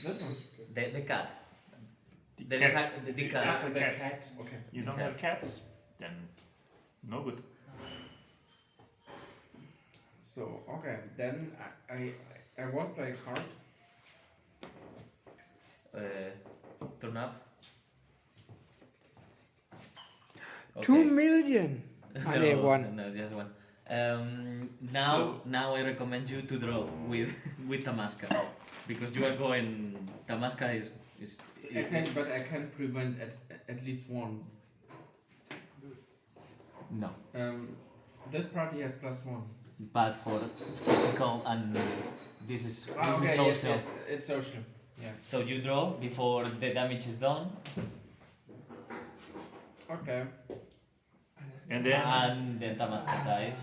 This one. The cat. The There is cat. the Yes, cat. a the cat. cat. Okay. You The don't cat. have cats, then no good. So okay, then I won't play a card. Turn up. 2 million. nee, one. No, just one. Now I recommend you to draw with Tamasca because you are going. Tamasca is But I can prevent at least one. no, This party has +1. but for physical and this is Okay, social. yes, it's social. Yeah. So you draw before the damage is done, Okay. And then and then Tamasca dies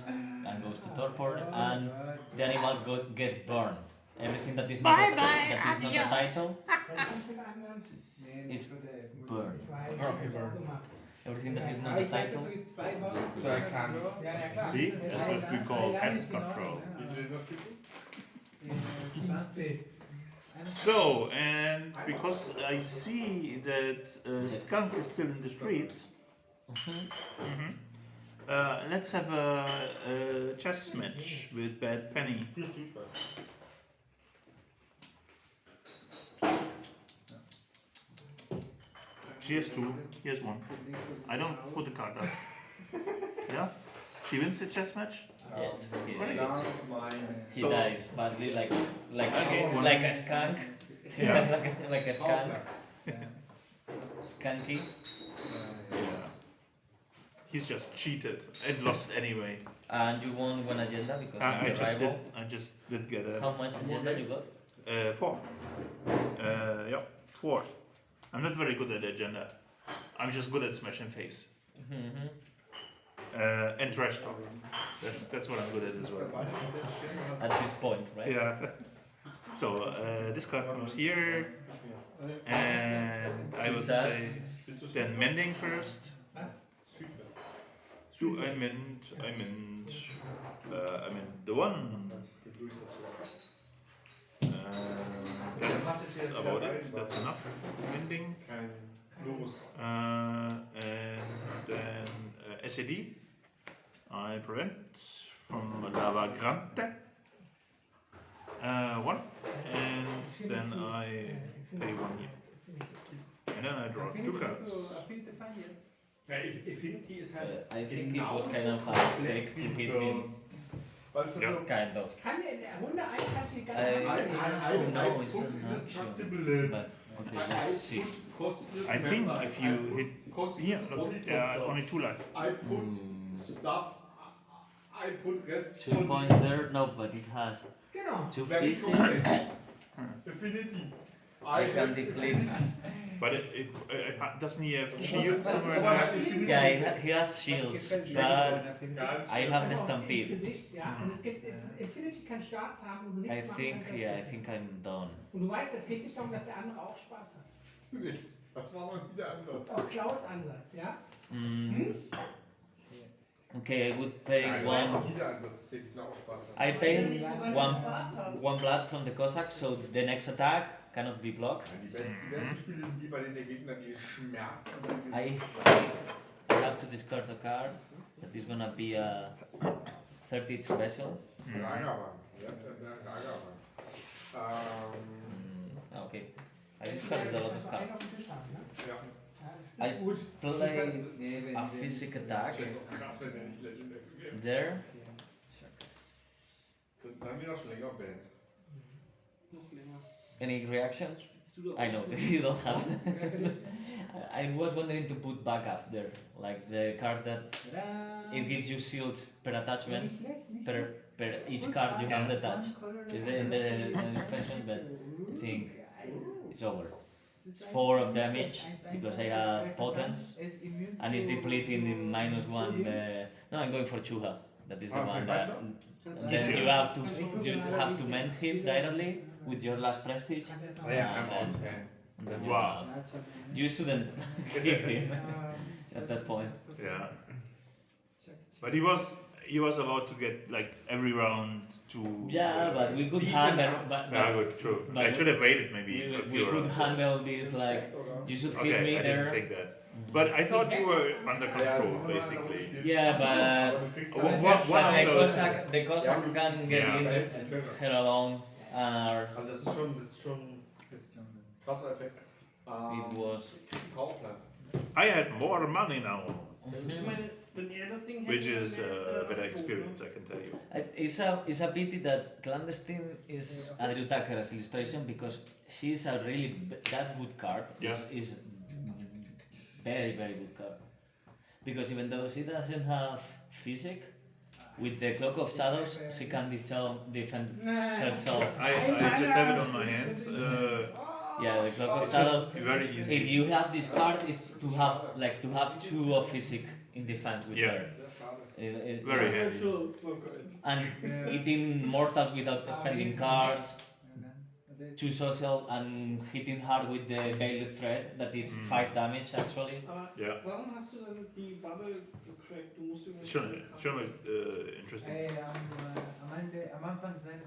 and goes to torpor, and the animal gets burned. Everything that is not a title is burned. Okay, burn. Everything that is not Aber a ich denke, title. so wie zwei Bauern. So I can't. Ja, ja, klar. see, that's what we call pest control. So, and because I see that skunk is still in the streets, let's have a chess match with Bad Penny. She has two, he has one. I don't put the card up. Yeah? She wins the chess match? Yes, Great. he So- dies badly, like Okay. like a skunk. Yeah. like a skunk, skunky. Yeah. He's just cheated and lost anyway. And you won one agenda because I I'm the just did. rival. I just did get a How much agenda you got? 4. Yeah, 4. I'm not very good at agenda. I'm just good at smash and face. Mm-hmm. And trash talk. That's what I'm good at as well. At this point, right? Yeah. So this card comes here, and I would say then mending first. Do I mend the one. That's about it. That's enough mending. And then SAD. I prevent from Lava Grande. 1, and then I pay 1 here. And then I draw 2 cards. Affinity ist halt. I think it was kind of a mistake to hit me. Weißt du, Ja. so Kind of. Kann der in der Runde 1 hat die ganze I don't know, it's Punkt not indestructible. sure. But okay, let's see. Costs I think if you hit here, look, only 2 life. I put stuff. I put rest. 2 points there, no, but it has Genau. 2 Very pieces. Affinity. I can deplete. But doesn't he have shield somewhere there? Yeah, he has shields, but I have the Ins Stampede. Gesicht, ja. Und es gibt, Infinity kann Starts haben, wo du I nichts machen think, kannst. yeah, I think I'm done. Und du weißt, es geht nicht darum, dass der andere auch Spaß hat. Das war mal wieder Ansatz. Das ist auch Klaus Ansatz, ja. Okay, I would pay Das one. war wieder Ansatz, dass ich auch Spaß habe. I pay one blood from the Cossack, so the next attack cannot be blocked. Die besten Spiele sind die, bei denen der Gegner die Schmerz an seinem I Gesicht I have to discard a card that is gonna be a 30th special. Lagerbank. Ja, Lagerbank. Okay, I discarded a lot of Einen cards. auf dem Tisch haben, ne? Ja. Ja, das ist I gut. play a physic attack Das wäre so krass, wenn der nicht Legendary wäre. there. Dann haben wir noch schon länger Band. Noch länger. Any reactions? I know that you don't have. I was wondering to put backup there, like the card that it gives you shields per attachment, per each card you have the touch. Is there in the expansion, but I think it's over. It's 4 of damage because I have potence and it's depleting in -1. No, I'm going for Chuha. That is the one that. Then you have to mend him directly with your last prestige. Ah ja, and einfach. then you Wow. You shouldn't hit him at that point. Yeah. But he was about to get like every round to. Yeah, but we could beaten handle. up. But Yeah, good, true. but I should have waited maybe we, a we few could rounds. handle this like you should Okay, hit me I there. didn't think that. But I thought you were under control, basically. Yeah, but One of those. the Cossack can get Yeah. in her alone. Also das ist schon ein krasser Effekt. It was. Kaufplan. I had more money now, Ich meine, wenn er das Ding hätte, which is wäre es, a better tot, experience, I can tell you. It's a pity that Clandestine is Adriu Takara's illustration because she's a really that good card. Yeah. Is very good card. Because even though she doesn't have physic, with the Cloak of Shadows she can defend herself. I just have it on my hand. Yeah, the Cloak of It's just Shadows. very easy. If you have this card, is to have 2 of physic in defense with Yeah. her. Very handy. And hitting mortals without spending cards. 2 social and hitting hard with the Veiled Thread, that is 5 damage actually. Aber Yeah. warum hast du dann die Bubble gecrackt? Du musst irgendwie. Schon interesting. Am Anfang seine.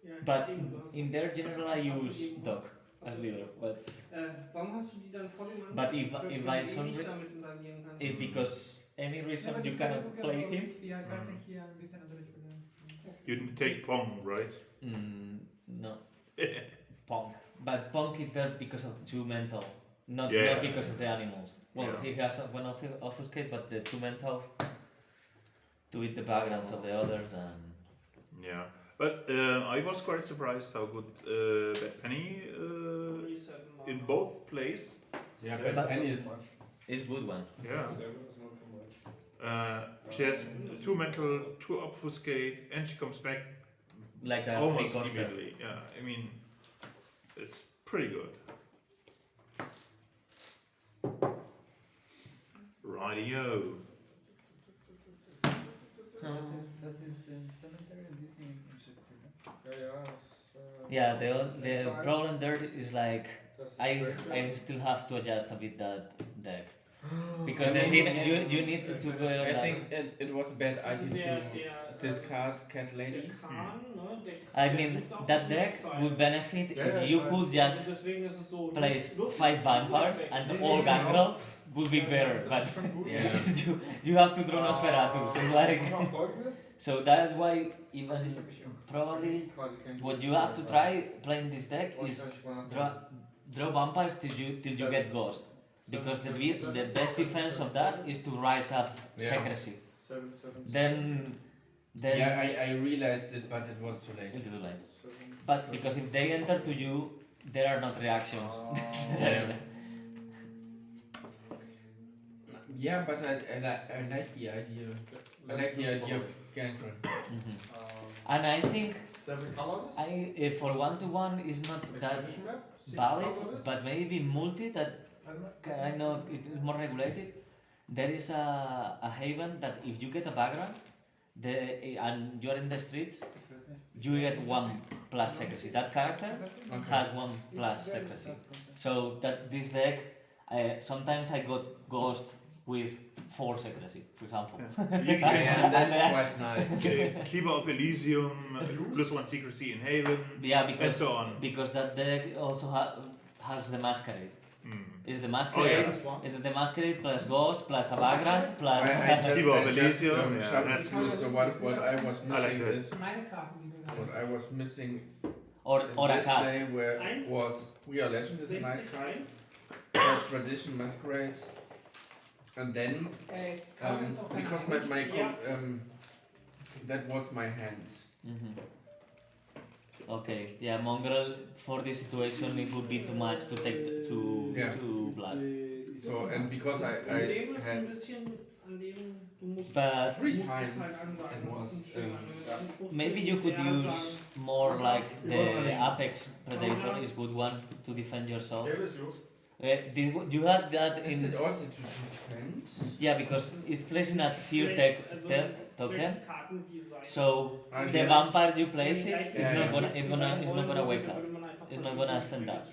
Ja, But eben, du hast- in their general I use Doc as leader. But warum hast du die dann vor dem anderen? But if gecrackt, I wenn du eh sorry- nicht damit interagieren kannst? it's because any reason you cannot play him. Die halt gerade hier ein bisschen natürlich verlieren. You didn't take Pong, right? No. Punk. But Punk is there because of 2 mental, not Yeah. because of the animals. Well, Yeah. he has one obfuscate, but the 2 mental to eat the backgrounds of the others and. Yeah. But I was quite surprised how good Bad Penny in both plays. Yeah, Seven but is Penny not is too much. It's good one. Yeah. 7 is not too much. She has 2 mental, 2 obfuscate, and she comes back Like a almost free coaster. immediately. Yeah, I mean, it's pretty good. Radio. Das ist ein Cemetery und die sind in Schützen. Ja, Yeah, the problem there is like das ist I Graveyard. still have to adjust a bit that deck because I the mean, thing you need to go I like, think it was a bad idea to discard Cat Der Lady. Kahn, ne, I mean that deck would benefit Yeah, if you yeah, could just Deswegen ist es so. place 5 vampires and all gangrel would be better, but Yeah. you have to draw Nosferatu, so it's like Mach mal Folgendes. so that's why Ich even hab mich auch probably quasi kein what you have to try playing this deck Wollte is ich eigentlich mal draw vampires till you get ghost, because the best defense of that is to rise up Yeah. secrecy. 7, 7, Then Yeah, I realized it, but it was too late. it's too late. But because if they enter to you, there are not reactions. Yeah. Yeah, but I like the idea. I like the idea of gangrel. Mhm. And I think 7 colors. for 1-to-1 is not that Exhibition map. 6 valid, colors. but maybe multi that I know it is more regulated. There is a haven that if you get a background, and you are in the streets, you get 1 plus secrecy. That character has 1 plus secrecy. So that this deck, sometimes I got ghost with 4 secrecy, for example. Yeah, that's And, quite nice. Keeper of Elysium, +1 secrecy in Haven, Yeah, and because so on. that deck also has the masquerade. Mm. Is the masquerade? Oh, Is it the masquerade plus ghost plus a background plus? Keeper of Elysium, yeah, shuffled that's through, so what I was I like missing that. is Meine Karten, die du what hast. I was missing or a this cat. day where Eins. was We Are Legend is night 60 card, Eins. plus Tradition Masquerade, and then Karten ist auch keine because that was my hand. Mhm. Okay, yeah, mongrel for this situation it would be too much to take Yeah. to blood. So and because I Problem ist ein had bisschen, an dem du musst. But 3 musst es times halt ansagen. it Das was ist ein schöner Anspruch. maybe you could use more like the apex predator is good one to defend yourself. Gelb ist los. You had that is in it also to defend? yeah because it's placing a fear tech token. Karten, die sein. So Ah, the yes. vampire you place it is Yeah, not yeah. gonna wake up. It's not gonna stand up.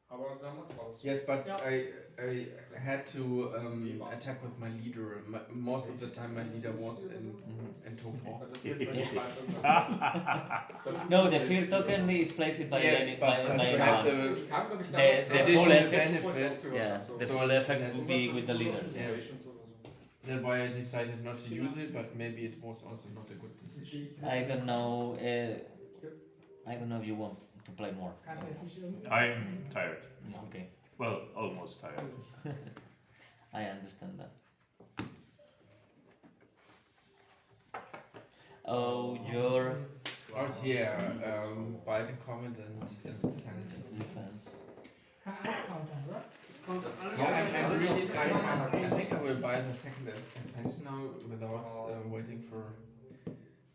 Aber dann haben wir 2. Yes, but Yeah. I had to attack with my leader. Most of the time my leader was in Topo. Das wird wenn ich bleibe. No, the fear token is placed by Yes, any, but, by but to anyone. have the Ich kam nämlich The full additional effect. benefits, Yeah, the So full effect that's- would be with the leader. Yeah. That's why I decided not to use it, but maybe it was also not a good decision. I don't know. I don't know if you want to play more. Kannst du jetzt nicht irgendwie. I'm tired. Okay, Well, almost tired. I understand that. Oh, your Oh yeah, bite and comment and sanity. defense. Das kann alles countern, oder? Kommt das alles Yeah, auf? I think I will buy the second expansion now without waiting for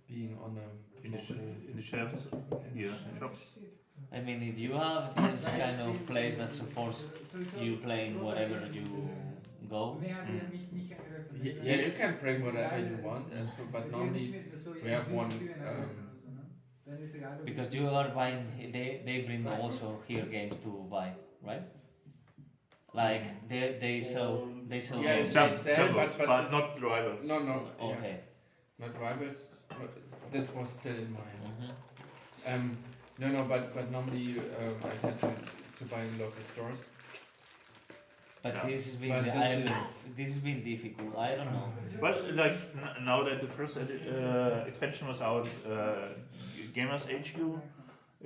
being on a In the, in the shelves, yeah, shops. I mean, if you have this kind of place that supports you playing wherever you go, Nee, haben wir mich nicht Yeah, you can bring whatever you want, and so but normally we have one, because you are buying, they bring also here games to buy, right? Like they sell Yeah, games. some- Some, sell, some but but it's- not rivals. no, yeah, Okay. not rivals. But this was still in mind. Mhm. No, but normally I tend to buy in local stores. But Yeah. this has been But this has been difficult. I don't know. Well, like now that the first expansion was out, Gamers HQ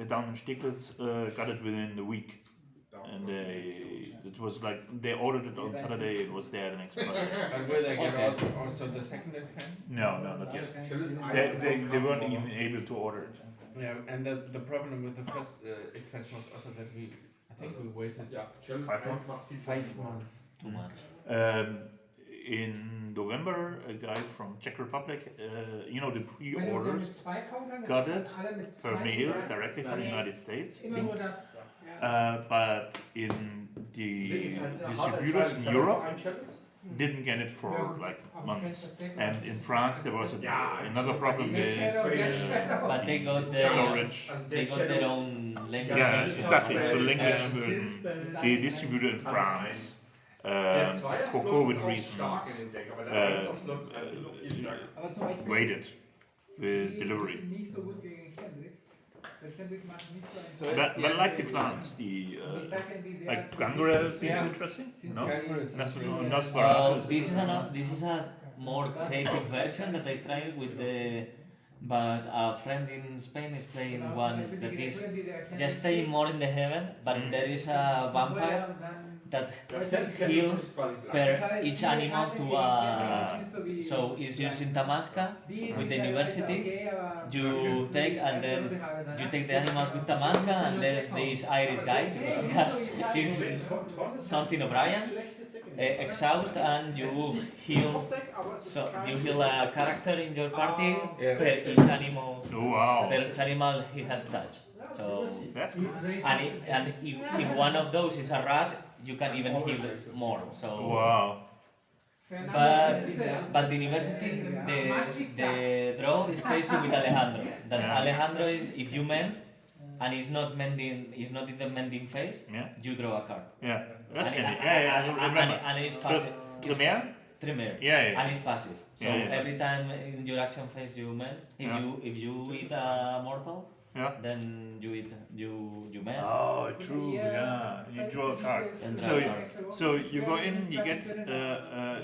down in Steglitz got it within the week. and it was like they ordered it on Saturday. It was there the next Friday. And will they get Okay. out also the second expansion? No, not yet. Chalice They weren't even able to order it. Yeah, and the problem with the first expansion was also that I think we waited Ja, Chalice 5 1 months? macht viel 5 Spaß. months. Too much. In November, a guy from Czech Republic, the pre-orders, got it per mail directly from the United States. Immer nur das. But in the Deswegen ist halt distributors in hart Europe ein Chalice. didn't get it for like months. And in France there was another problem with But they got storage. they got their own language. Yeah, version. exactly. The language version they distributed in France Der Zweier for Slot COVID ist auch stark reasons. in dem Deck, aber der Einser Slot ist halt noch viel stärker. Aber zum Beispiel. Waited with delivery. Die sind nicht so gut gegen Kendrick. Weil Kendrick macht nicht so ein. So But I like the clans. Like Gangrel seems interesting. No, This is a more creative version that I tried with the. But a friend in Spain is playing one that is just staying more in the heaven, but there is a vampire that heals per each animal to so it's using Tamasca with the university. You take and then you take the animals with Tamasca, and there's this Irish guy because he's something O'Brien. Exhaust and you heal. So you heal a character in your party per each animal. Oh wow, Per each animal he has touched. So that's cool. and if one of those is a rat, you can even heal more. So Wow. but the university the draw is crazy with Alejandro. That Yeah. Alejandro is if you mend and he's not in the mending phase, Yeah, you draw a card. yeah, that's And- handy. Yeah, I remember. And it's passive. Premier? Trimmer. Yeah. And it's passive. So Yeah, yeah. every time in your action phase you mend, if you eat a mortal, Yeah. then you mend. Oh, true. Yeah, you draw a card. And So, draw a card. so you go in, you get,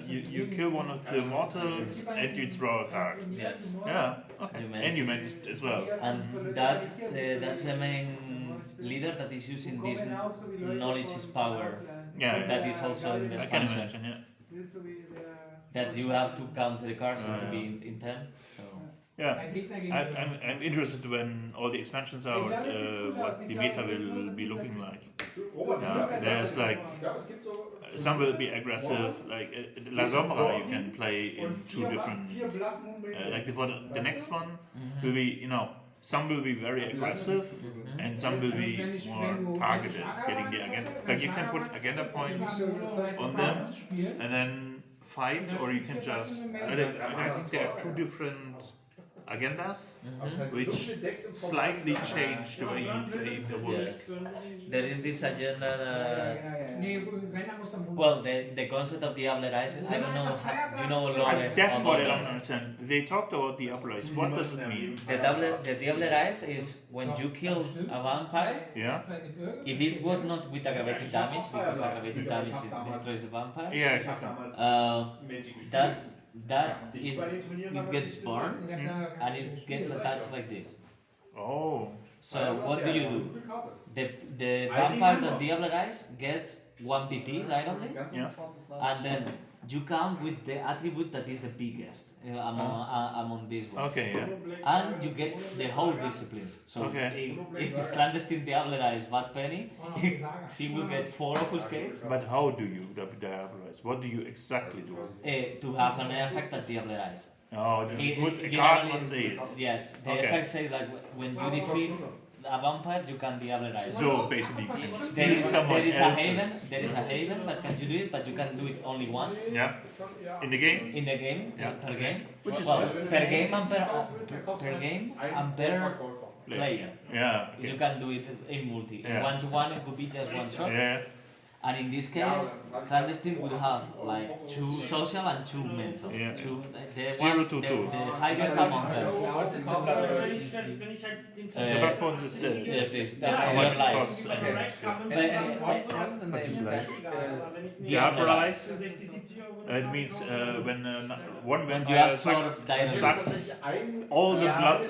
you kill one of the mortals, and you draw a card. Yes. Yeah. Okay. You mend. And you mend it as well. And that's the main leader that is using this knowledge is power. Yeah. That is also in the I can expansion. imagine. Yeah. That you have to count the cards to be in 10. So. Yeah. I'm interested when all the expansions are out, what the meta will be looking like. Yeah, there's like Ja, es gibt so. some will be aggressive, like La Sombra you can play in two different. Vier Blood Moon Ranger. Like the next one will be, some will be very aggressive and some will be more targeted, getting the agenda. Like you can put agenda points on them and then fight, or you can just. I think there are two different agendas which slightly change the way you play the world. Yes. There is this agenda that. Well, the concept of Diablo Rise, I don't know, do you know Lore? That's what I about don't that? understand. They talked about Diablo Rise. What does it mean? The Diablo Rise is when you kill a vampire, Yeah? if it was not with aggravated damage, because aggravated damage destroys the vampire, Yeah, exactly. that is, it gets burned and it gets attached like this. Oh. So what do you do? The vampire that Diablo Rise gets 1 PP directly, Yeah. and then you count with the attribute that is the biggest among these ones. Okay, yeah. And you get the whole disciplines. So Okay. if clandestine Diablo Rise Bad Penny, she will get 4 obfuscates But how do you Diablo Rise? What do you exactly do? to have an effect at Diablo Rise. Oh, you It- put it a card generally- on say it. Yes, the Okay. effect says like when you defeat a vampire, you can Diablo Rise. So basically, you can There steal is, someone there is a haven, else's. there is a haven, but can you do it? But you can do it only once Yeah. In the game. in the game, Yeah. per game. Which is Well, fine. per game and per game and per player. Yeah. You Okay. can do it in multi. Yeah. 1-to-1 it could be just one shot. Yeah. And in this case, clandestine will have like 2 social and 2 mental. Yeah. The 0 to the, 2. The highest among them. What is the Wenn blood ich halt den The back point is the Yes, this. Ja, how Your much it life. costs. Wenn And, man reinkommt, What's the What's name? life? wenn ich mir Diablo Rise. 60, 70 Euro It means when one When you have vampire sort of direct. sucks all the blood.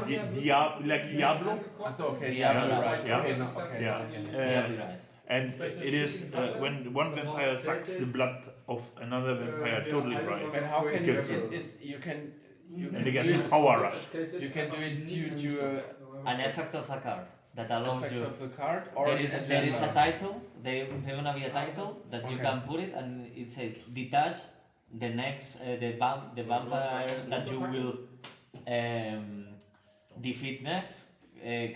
Lieferung gehabt. Like Diablo. Achso, okay, Diablo Diablo Rise. Rise. Yeah. Okay, no, okay. Yeah. Diablo Rise. And it is when one vampire sucks the blood of another vampire totally dry. And how can you? Kills her. It's you can. You And can they get do the it. power rush. You can do it due to An effect of a card that allows effect you. of the card, or There is a general? title. There's gonna be a title that you Okay. can put it, and it says detach the next the vampire that you will defeat next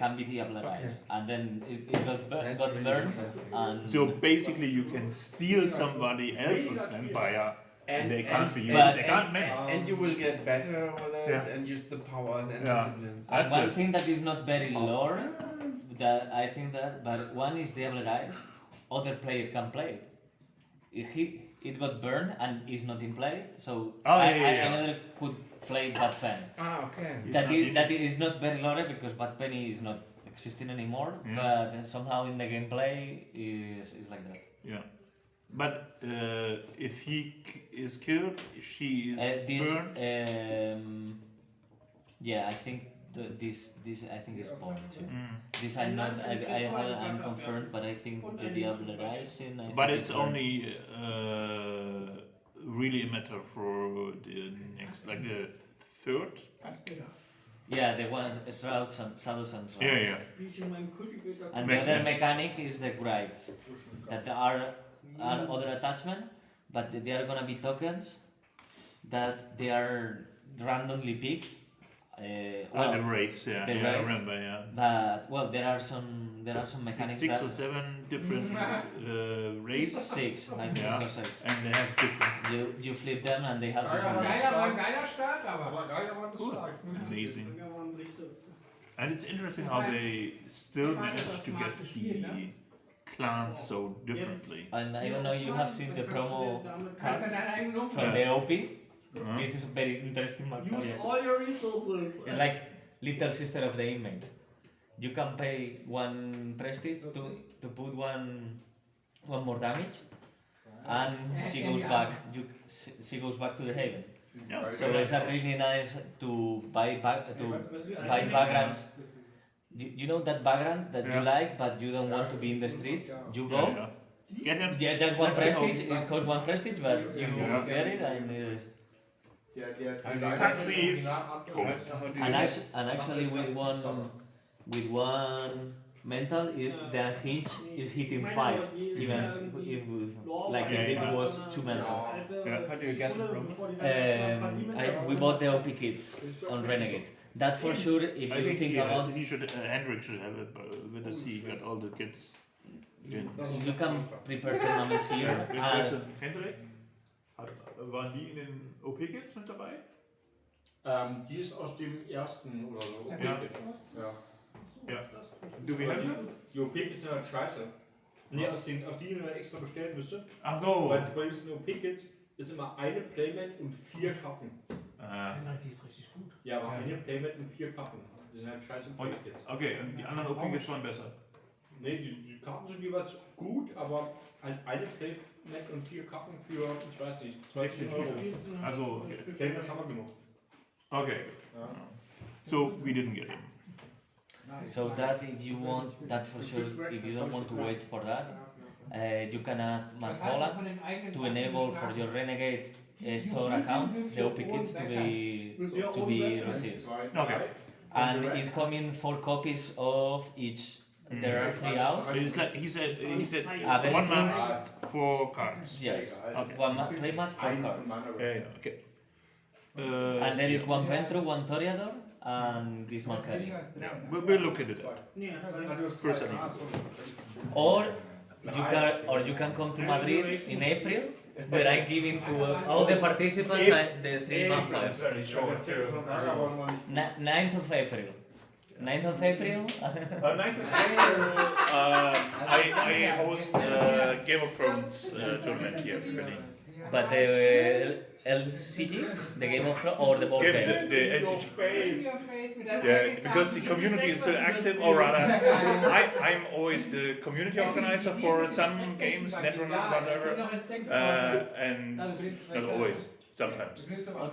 can be deobliterized, and then it That's got really burned. interesting. And So basically, you can steal somebody else's vampire, and they can't be used. but- They can't make. And you will get better with it Yeah. and use the powers and Yeah. disciplines. And That's one it. thing that is not very lore, that I think that, but one is deobliterized, other player can play it. If it got burned and is not in play, so another could play Bad Pen. Ah, okay. It's That not is, in- that is not very lore because Bad Penny is not existing anymore, Yeah. but then somehow in the gameplay is like that. Yeah. But if he is killed, she is This, burned. yeah, I think this I think is burned too. Mm. This I'm confirmed, but I think the deobliterizing. I But think it's burned. only really a matter for the next, like the third. Yeah, the ones Shrouds and Shadows and Shrouds. Yeah. And Makes the other sense. mechanic is the grides that are other attachment, but they are gonna be tokens that they are randomly picked. Well, the wraiths, yeah, the I wraiths. remember, yeah. But well, there are some mechanics 6 that or 7 different wraiths, 6, I think Yeah. so 6. and they have different. You flip them and they have Ja, ja, different. ja. Geiler war ein geiler Start, aber. Aber Geiger war das stark. Amazing. And it's interesting how they still manage to get the clans so differently. And I don't know, you have seen the promo Kannst cards du deinen eigenen Lumpen. from the OP. Uh-huh. This is very interesting material. all your resources. It's like little sister of the inmate. You can pay 1 prestige to put one more damage, and she goes back. She goes back to the haven. Yeah. So it's a really nice to buy backgrounds. You know that background that you Yeah. like, but you don't want to be in the streets. You go. Yeah. Get him. Yeah, just one Let's go. prestige. It costs 1 prestige, but you Yeah. get it, and Taxi. Cool. and actually with one mental, the hinge is hitting 5, even if like if it was 2 mental. How do you get the room? We bought the OP kits on Renegade. That for sure. If I you think think about, he should. Hendrik should have it, with us he got all the kids. In. you can prepare tournaments here. Hendrik? Waren die in den OP-Kits mit dabei? Die ist aus dem ersten oder so. Ja. Ja. Do we have them? Die OP-Kits sind halt scheiße. Nee, aus denen man extra bestellen müsste. Ach so. Weil bei diesen OP-Kits ist immer eine Playmat und 4 Karten. Die ist richtig gut. Ja, aber eine Playmat und 4 Karten. Das sind halt scheiße Playmat-Kits. Okay, und die anderen OP-Kits waren besser. Nee, die Karten sind jeweils gut, aber halt eine Playmat und 4 Karten für, ich weiß nicht, 20 Euro. Also, okay. Playmats haben wir genug. Okay. Ja. So, we didn't get him. So that if you want that for sure, if you don't want to wait for that, you can ask Matt Was heißt Holland von den eigenen to enable for your Renegade store account the OP kits to be received. Okay. And it's coming 4 copies of each. There are 3 out. It's like he said Ah, 1 month, 4 cards. Yes. Okay. 1 playmat, 4 cards. Yeah, okay. And there is 1 Ventru, 1 Toreador, and this 1 Carry. Yeah, we'll look at it. First, I need to. Or you can come to Madrid in April, where I give it to all the participants the 3 vampires. very short. 9th of April. 9th of April. 9th of April, I host Game of Thrones tournament here in Berlin. But the LCG, the Game of Thrones, or the board Yeah, game. the LCG. Yeah, because the community is so active, or rather, I'm always the community organizer for some games, Netrunner, whatever, and not always, sometimes.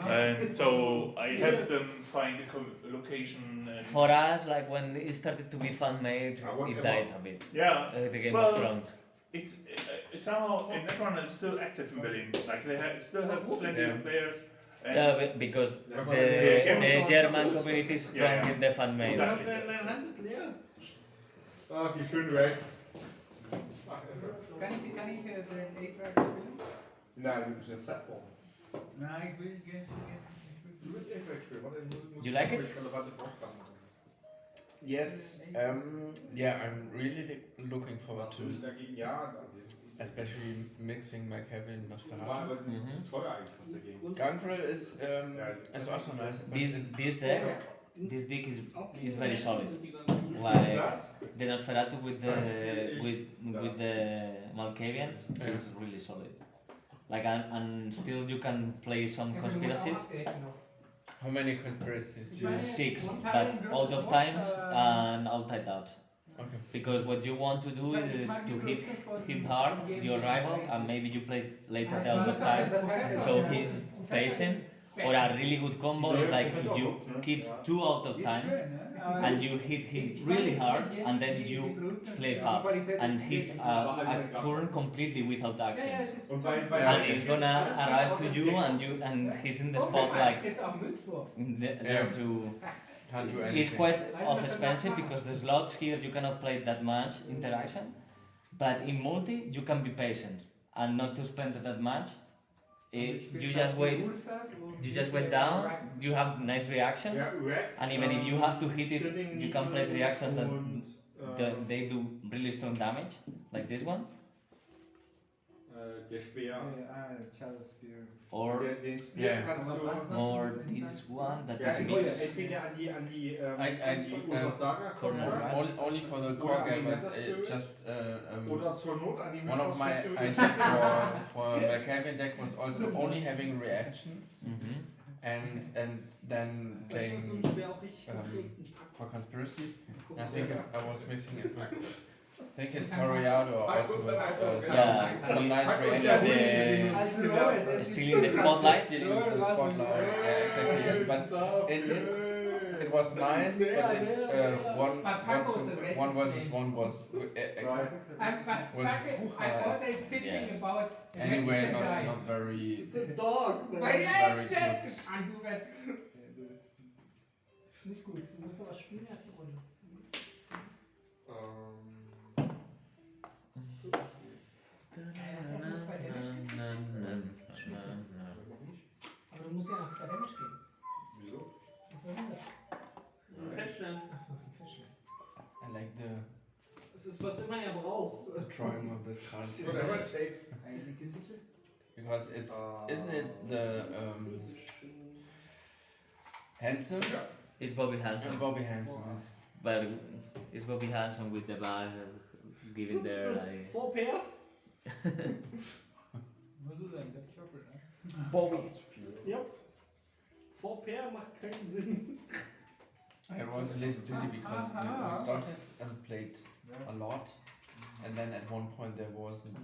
And so I help them find the location. And For us, like when it started to be fan made, it died a bit. yeah, The Game Well, of Thrones. somehow everyone is still active in Berlin. Like they still have plenty of players. And Yeah, because the German community is strong in the fan mail. Exactly. Mein Hand ist leer. Ach, wie schön Rex. Kann ich den 8-Track spielen? Nein, du bist jetzt Setbomb. Nein, ich will gerne. Du willst echt spielen. Warte, muss You like it? relevante Aufgaben machen. Yes, yeah, I'm really looking forward Was ist to, dagegen? Ja, especially mixing my Kevin war Nosferatu. aber zu teuer eigentlich fast dagegen. Gangrel is also nice. But This deck is very solid. Like the Nosferatu with the Malkavians is really solid. Like and still you can play some conspiracies. how many conspiracies do you have? 6, but out of times and all tight ups. Okay. Because what you want to do is to hit him hard, your rival, and maybe you play later the out of time, so he's pacing. Or a really good combo is like you keep 2 out of times and you hit him really hard and then you play pop and he's a turn completely without actions. And he's gonna arrive to you and he's in the spot like there to. Can't do It's anything. quite expensive because the slots here you cannot play that much interaction, but in multi you can be patient and not to spend that much. You just wait. You just wait down. You have nice reactions, and even if you have to hit it, you can play reactions that they do really strong damage, like this one. Der Speer. Charles Spear. Or Den Speer kannst du this one that ja, is mixed. entweder an die Ursus Saga corner right? Only for the core game, but just oder zur Not an die one of my Mischungsfaktoren. ideas for my Kevin deck was also only having reactions and then playing for conspiracies. And I think I was mixing it with. I think it's Toriado also with some nice reactions. Still in the spotlight. Still in the spotlight, yeah, exactly. But it was nice, but one versus one was anyway not very. It's a dog. Very Yes, good. yes. Und du wirst. Nicht gut. Du musst aber spielen erste Runde. Erst hast du 2 Damage. Aber du musst ja noch 2 Damage geben. Wieso? Auf 100. Feststellen. Achso, das ist ein Feststellen. I like Das ist, was immer er braucht. the drawing of this card Whatever it takes. Eigentlich gesichert. because it's isn't it the handsome? It's Bobby Hansen, Bobby Hansen. Yes. but it's Bobby Hansen with the bar giving their Das like. Vorpair. Nur so sagen, ich hoffe, ne? Bobby. Ja. Vorpair macht keinen Sinn. I was a little tricky because we started and played a lot, and then at one point there wasn't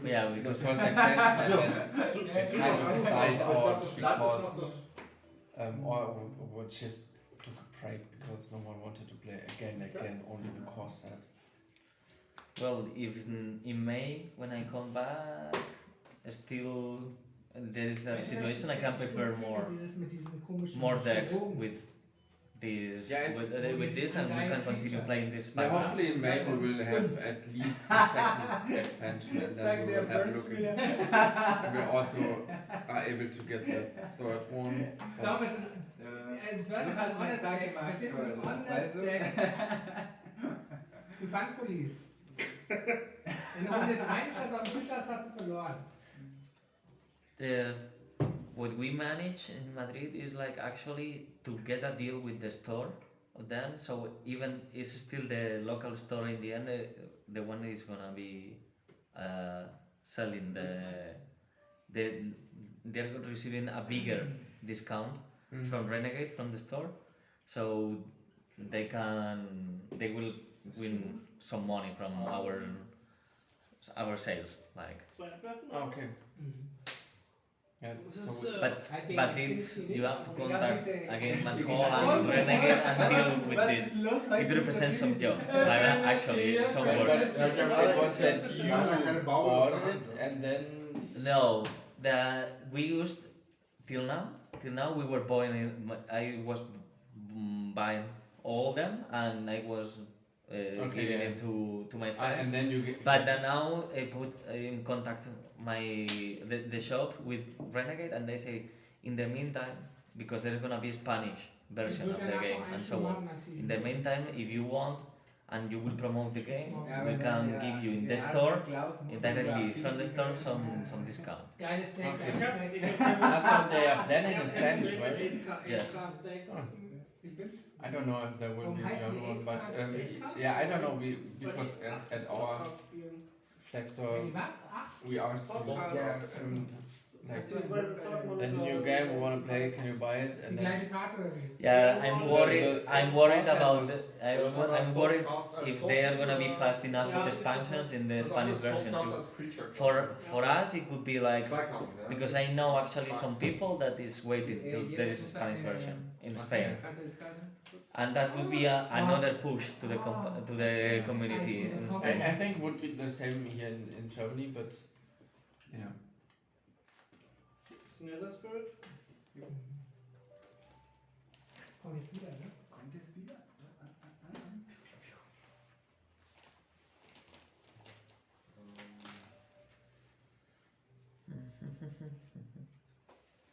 Yeah, the because first expansion, and then it kind of died out because or just took a break because no one wanted to play again, only the core set. well, if in May when I come back, still there is that situation. I can prepare more decks with this with this, and we can continue playing this. Yeah, hopefully in May we will have at least the second expansion, and then we will have a look at and we also are able to get the third one. Darum ist ein Burn ist ein honest Deck. Verstehst du? Ein honest Deck. Du Funkpolice. Wenn du Runde 3 nicht auf dem Tisch hast, hast du verloren. What we manage in Madrid is like actually to get a deal with the store then, so even it's still the local store in the end, the one is gonna be selling they're receiving a bigger discount from Renegade from the store, so they will win some money from our sales, like. Okay. Yeah, Das so ist, we- But it's, you have to contact again Manhole and Renegade and deal with this. It represents some job, actually, some but, work. but it was that you bought it and then No, we used till now we were buying it. I was buying all them and I was giving yeah. it to my friends. and then you get. But then now I put in contact the shop with Renegade and they say in the meantime, because there's gonna be a Spanish version of the game and so on. In the meantime, if you want and you will promote the game, we can give you in the store directly from the store some discount. Geiles Deck, Okay. einschneidiger. Also they are planning a Spanish version. Yes. I don't know if there will be a heißt German die one, but S-Card? yeah, I don't know. Because at our flag store Die was? 8? we asked like Also, there's a new game we want to play. Can you buy it? die And then gleiche Karte oder wie? Yeah, I'm worried The about. concept I'm worried if they are gonna be fast enough with expansions in the Spanish version too. For us, it could be like because I know actually some people that is waiting till there is a Spanish version in Spain, Karte ist Karte. and that would be another push to the community in Spain. I think would be the same here in Germany, but yeah. Snizzer Spirit? Kommt jetzt wieder, ne? Kommt jetzt wieder?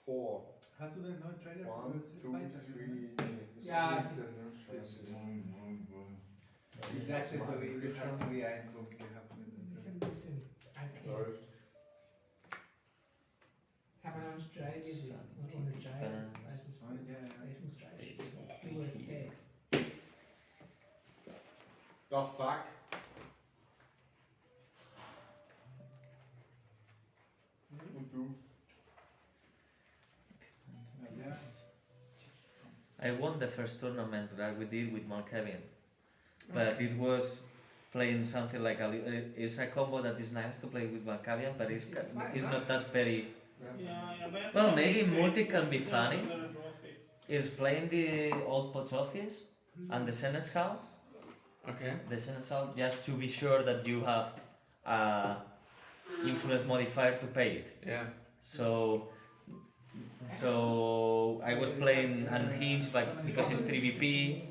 4. Hast du den neuen Trailer 1, für 2, Street 3. Fighter? Ja. Ich dachte so, du hast so wie Eindruck gehabt mit dem Ich Trailer. hab ein bisschen ankleben. Läuft. Ich habe noch einen Strike gesehen. Und ohne Strike. Ich muss Strike spielen. USA. The fuck? Und du? I won the first tournament that we did with Malkavian, but it was playing something like it's a combo that is nice to play with Malkavian, but it's not that very. Well, maybe multi can be funny. Is playing the old post office and the Seneschal. Okay. The Seneschal, just to be sure that you have influence modifier to pay it. Yeah. So I was playing unhinged, but because it's 3VP.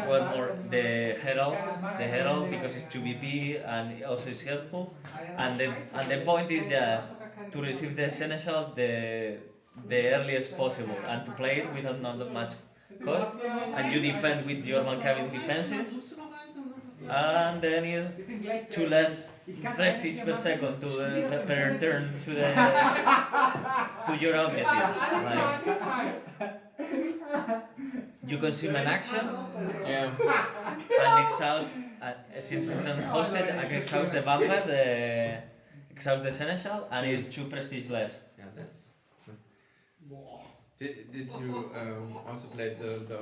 What more? The Herald because it's 2VP and also is helpful. And the point is just to receive the Seneschal the earliest possible and to play it without not much cost. And you defend with your Malkavian defenses. And then is 2 less prestige per second to per turn to your objective. Like, you consume an action Yeah. and exhaust. Since it's unhosted, I can exhaust the vampire, exhaust the Seneschal, and it's 2 prestige less. Yeah, that's. Did you also play the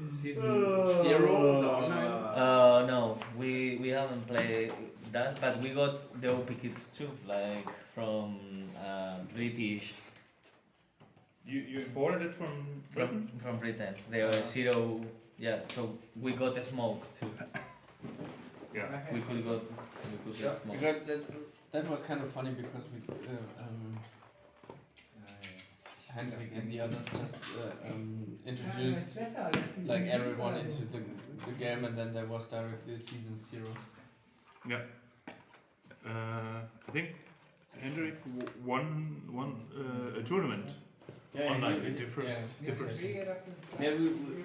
season 0, the online? No, we haven't played that, but we got the OP kits too, like from British. You imported it from Britain? From Britain. They were 0. Yeah, so we got the smoke too. Yeah. We could get smoke. Because that was kind of funny because we Hendrik and the others just introduced like everyone into the game, and then there was directly season 0. I think Hendrik won a tournament online with the first. Yeah,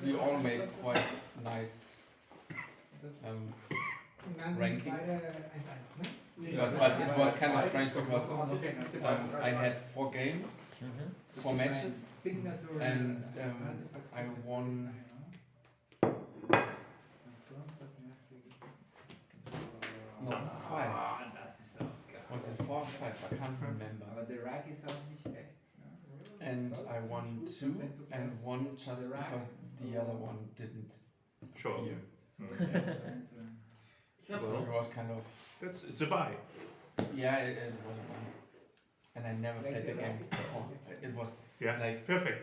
we all made quite nice rankings. But it was kind of strange because I had 4 games, 4 matches, and I won. So 5. Was it 4 or 5? I can't remember. Aber der Rack ist auch nicht schlecht. And I won 2 and 1 just because the other one didn't Sure. appear. Well, So it was kind of it's a buy. yeah, it was a buy. and I never played the game before. It was Yeah, like perfect.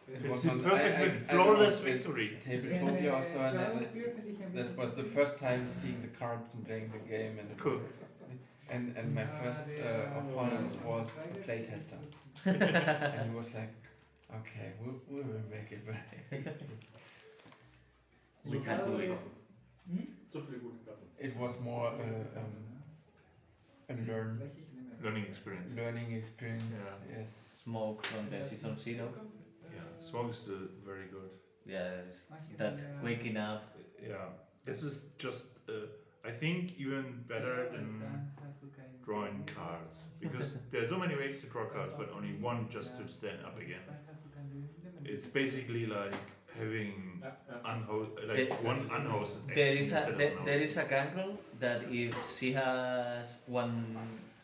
it It's was a on perfect win. I Flawless don't know, victory. Tabletopia also, and JavaScript finde ich ein that bisschen was zu the viel. first time seeing the cards and playing the game, and it Cool. was, and my first opponent was a playtester, and he was like, okay, we will make it very easy. We can do it. So viele gute Karten. It was more a Learning experience. learning experience. Yeah. Yes. Smoke from the season 0. Yeah, Smoke is very good. Yes, that waking up. Yeah, this is just, I think, even better than drawing cards. Because there's so many ways to draw cards, but only one just to stand up again. It's basically like having one unhosted There action is a instead of there unhosted. is a gangle that if she has one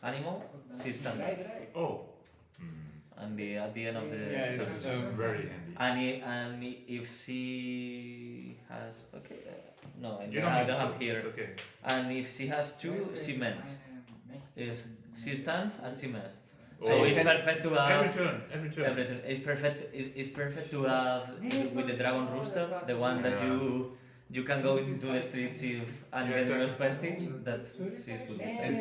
animal, she stands up. Oh. And at the end of the Yeah, This it's is very handy. and if she has no, You I need don't to, have here. It's okay. And if she has two, she mends. Is she stands and she mends. Oh, So you it's can- perfect to have. Every turn. Everything. It's perfect to have with the dragon rooster, the one that Yeah. you can go into the streets if and Yeah, get exactly. enough prestige. That's she's good. And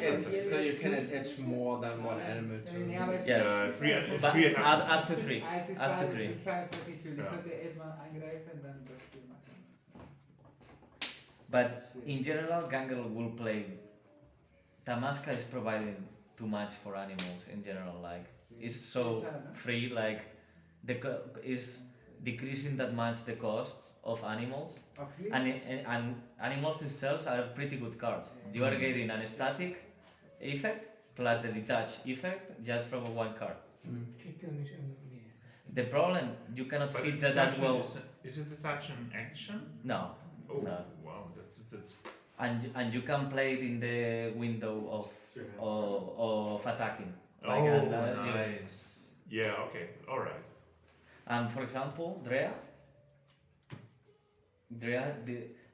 so you can attach more than one animal to. Yes. But Three up to 3. Up to 3. Das war wirklich schön. Ich Ja. sollte erstmal eingreifen, dann das Spiel machen. But in general, Gangle will play. Tamaska is providing too much for animals in general. Like it's so free. Like is decreasing that much the costs of animals. And animals themselves are pretty good cards. You are getting an static effect plus the detach effect just from one card. Kriegt er nicht irgendwie. The problem you cannot But fit the that touch well. Is it the touch in action? No, Oh, No. wow, that's and you can play it in the window of attacking. oh, you- nice. Yeah, okay, all right. And for example, Drea,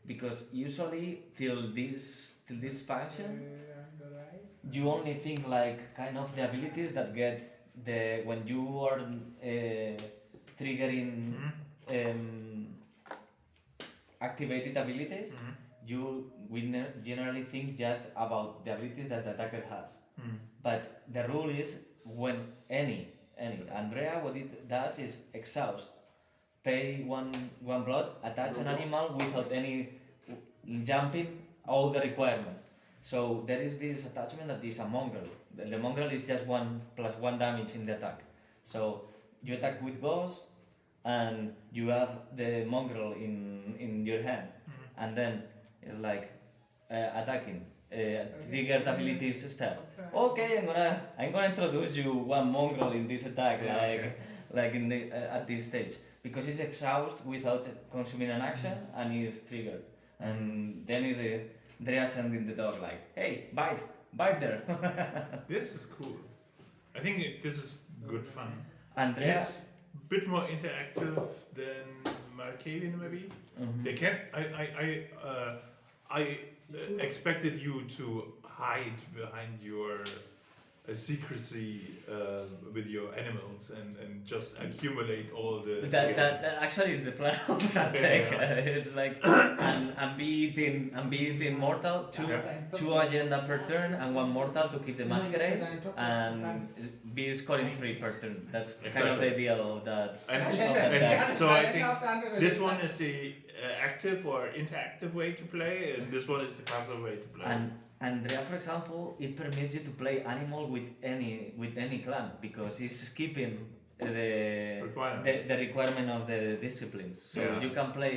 because usually till this expansion, you only think like kind of the abilities that get the when you are triggering activated abilities, we generally think just about the abilities that the attacker has. But the rule is when any Andrea, what it does is exhaust, pay one blood, attach an animal without any jumping all the requirements. So there is this attachment that is a mongrel. The mongrel is just 1+1 damage in the attack. So you attack with ghost and you have the mongrel in your hand, and then it's like attacking. Triggered abilities step. Okay, I'm gonna introduce you one mongrel in this attack, Yeah, okay. like in the at this stage, because it's exhaust without consuming an action and is triggered, and then is Drea sending the dog like, hey, bite there. This is cool. I think this is good fun. Andrea, It's a bit more interactive than Malkavian maybe. They can. I expected you to hide behind your secrecy with your animals and just accumulate all the. that actually is the plan of that deck. Yeah. It's like and be eating mortal, two agenda per turn and one mortal to keep the masquerade, and be scoring 3 per turn. That's kind of the idea of that. And so I think this one is the active or interactive way to play, and this one is the passive way to play. And Andrea, for example, it permits you to play animal with any clan because it's skipping the requirement of the disciplines. So Yeah. you can play.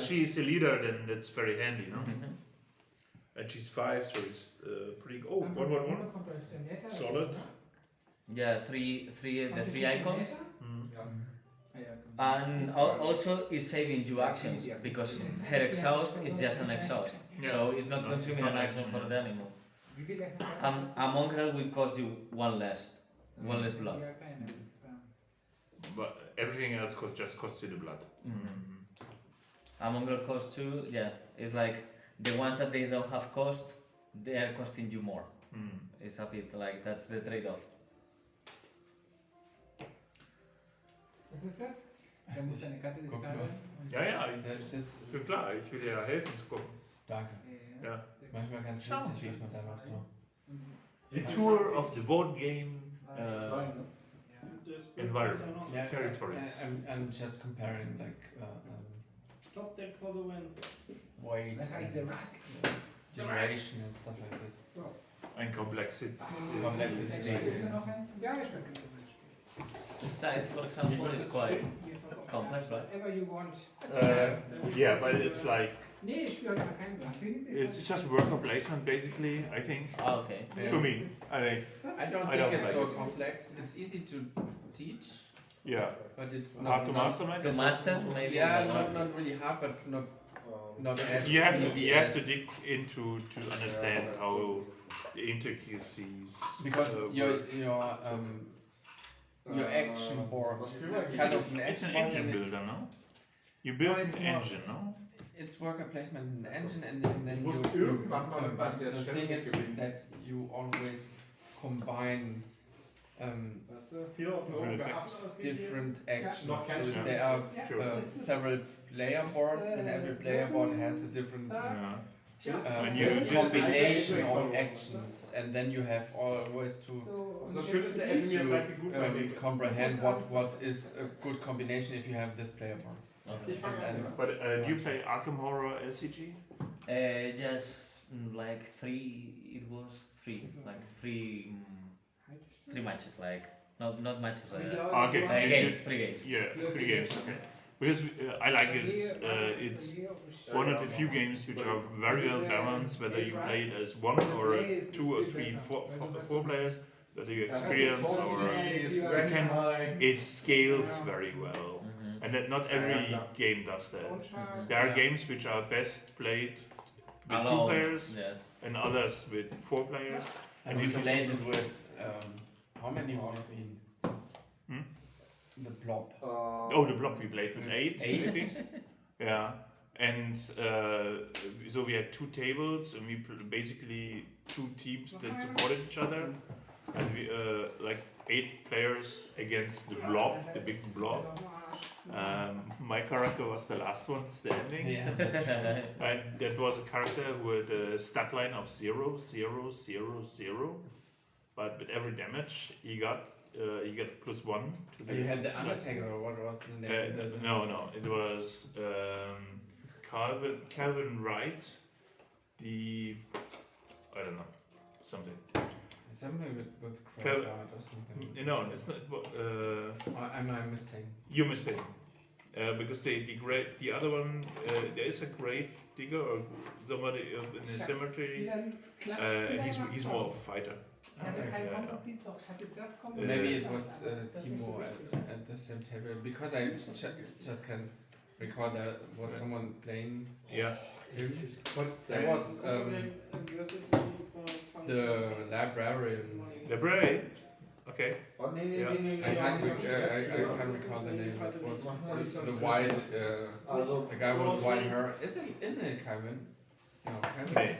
She's a leader, then that's very handy, no? And she's 5, so it's pretty. Oh, 1/1. Solid. Yeah, three icons. And also is saving you actions because her exhaust is just an exhaust, Yeah. so it's not No, consuming it's not an action action, for the animal. A mongrel will cost you one less blood. But everything else just costs you the blood. A mongrel costs 2. Yeah, it's like the ones that they don't have cost, they are costing you more. It's a bit like that's the trade-off. Was ist das? Da muss deine Karte sich Guck da mal. rein. Ja, ja, Das, ja klar, ich will dir helfen zu gucken. danke. Ja. Ist manchmal ganz Schau. witzig, wie ich man einfach so. The tour of the board game environment, Yeah, territories. I'm just comparing like Stop deck for the win. weight Was heißt der and Rack? generation and stuff like this. And complexity. Complexity. Spielst du noch eins? Ja, ich spiele Scythe, for example, is quite complex, right? Whatever you want. Yeah, but it's like Nee, ich spiele heute mal keinen Bluff. it's just worker placement basically. I think Ah, okay. Yeah. to me, I think I don't I think don't it's like so it. complex. It's easy to teach, yeah, but it's hard to not. master. Maybe? To master, maybe. Yeah, but not really hard, but not as You have easy you have as to dig into to understand how the intricacies. because work. your action board It's is kind of an It's an action board engine and builder, no? You build No, it's an more- engine, no? it's worker placement in the engine and then Du musst you irgendwann mal mit but Partida the Chef thing is gewinnen. that you always combine Weißt du, 400 Euro für Affen ausgegeben. different actions. Noch kein So Schmerz. there are Sure. several player boards, and every player board has a different Yeah. When you do combination of actions, and then you have always to Also schön ist der Elfen mir zeigt, wie gut mein Ding ist. comprehend what is a good combination if you have this player board. Okay. And But do you play Arkham Horror LCG? Just like three matches, like not matches. Okay. Games, 3 games. Yeah, 3 games. Okay. Because I like it. It's one of the few games which are very well balanced. Whether you play it as 1 or 2 or 3, 4 players, whether you experience or it scales very well, Mhm. and that not every game does that. There are games which are best played with 2 Alone, players, yes. and others with 4 players. and we played it with how many would it be? Hmm? The blob. Oh, the block we played with 8, Eight? maybe. Yeah, and so we had 2 tables, and we basically 2 teams that supported each other, and we like 8 players against the blob, the big blob. My character was the last one standing, Yeah, that's true. and that was a character with a stat line of 0, 0, 0, 0. But with every damage he got +1 to the. You had the stat. Undertaker, or what was the name? No, it was Calvin Wright, I don't know, something. Something with Cal- Graveyard or something. No, it's not. Am I mistaken? You're mistaken, because the other one, there is a grave digger or somebody in the cemetery. He's more of a fighter. Maybe it was Timo at the same table because I just can recall there was someone playing Yeah. him. There was the librarian. The Bray. Okay. Oh, nee, Ja. I can't recall the name. It was the white, the guy with white hair. Isn't it Calvin? No, Calvin. Nee.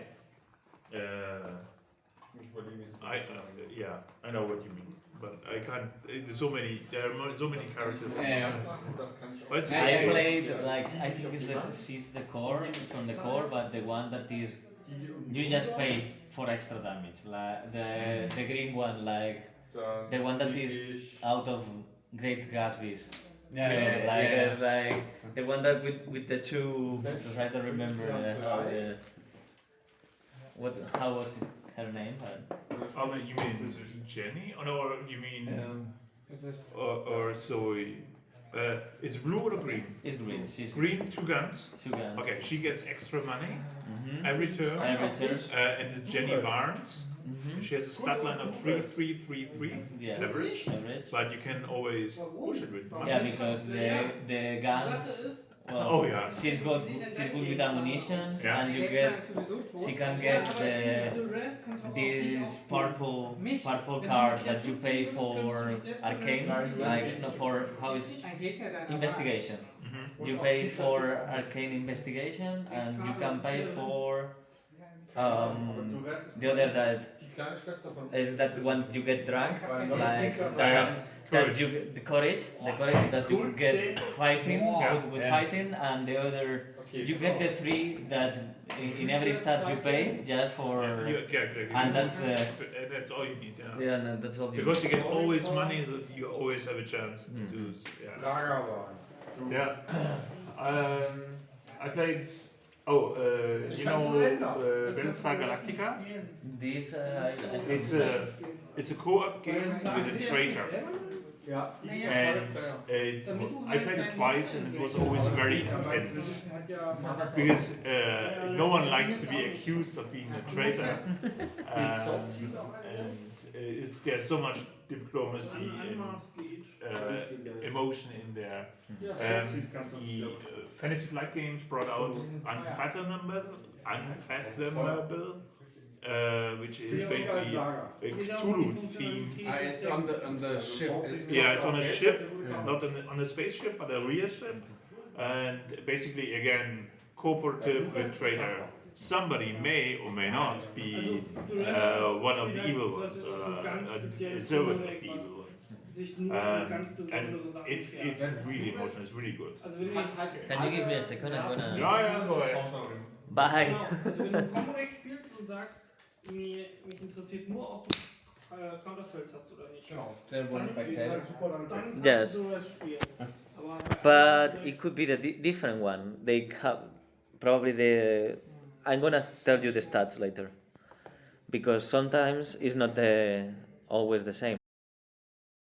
Yeah, I know what you mean, but I can't. There's so many. There are so many characters. Yeah. Das kann ich auch. But it's I okay. played like I think she's the core from the core, but the one that is you just pay for extra damage. Like the green one, like the one that is out of Great Gatsby's. Like the one that with the 2. I don't remember how was her name? Oh, you mean Jenny? Oh, no, or you mean Um, or Zoe? It's blue or green? It's green. She's Green, 2 guns. 2 guns. Okay, she gets extra money Mhm. every turn. Every turn. And the Jenny Barnes, Mhm. she has a stat line of 3, 3, 3, 3. Yeah. Average. Average. But you can always push it with money. Yeah, because the guns. Well, Oh, yeah. she's good with ammunition, Yeah. and she can get this purple card that you pay for arcane, like no, for how is investigation. Mhm. You pay for arcane investigation, and you can pay for the other that Die kleine Schwester von is that when you get drunk, like Yeah. Courage. the courage that you get fighting with Yeah. fighting, and the other Okay, you get the three that in every stat you pay just for Exactly. and that's And that's all you need. Yeah. yeah, no, that's all you Because you get always money, so that you always have a chance to. Yeah. Lagerwahl. Yeah. I played. Oh, you know, Battlestar Galactica. This It's a co-op game with a traitor, Ja. and I played it twice, and it was always very intense because no one likes to be accused of being a traitor, and there's so much diplomacy and emotion in there. The Fantasy Flight Games brought out Unfathomable, which is basically a Cthulhu themed. It's on the ship. Yeah, it's on a ship, not on a spaceship, but a real ship, and basically again cooperative with traitor. Somebody may or may not be one of the evil ones, or a servant of the evil ones. And it's really emotional, it's really good. can you give me a second? I'm gonna Yeah, go ahead. bye. Genau, also wenn du ein Combo-Deck spielst und sagst, mich interessiert nur, ob du Counterspells hast oder nicht. Genau, still one spectator. Dann kannst Yes. du sowas spielen. Aber But it could be the different one. They have probably the. I'm gonna tell you the stats later, because sometimes it's not always the same.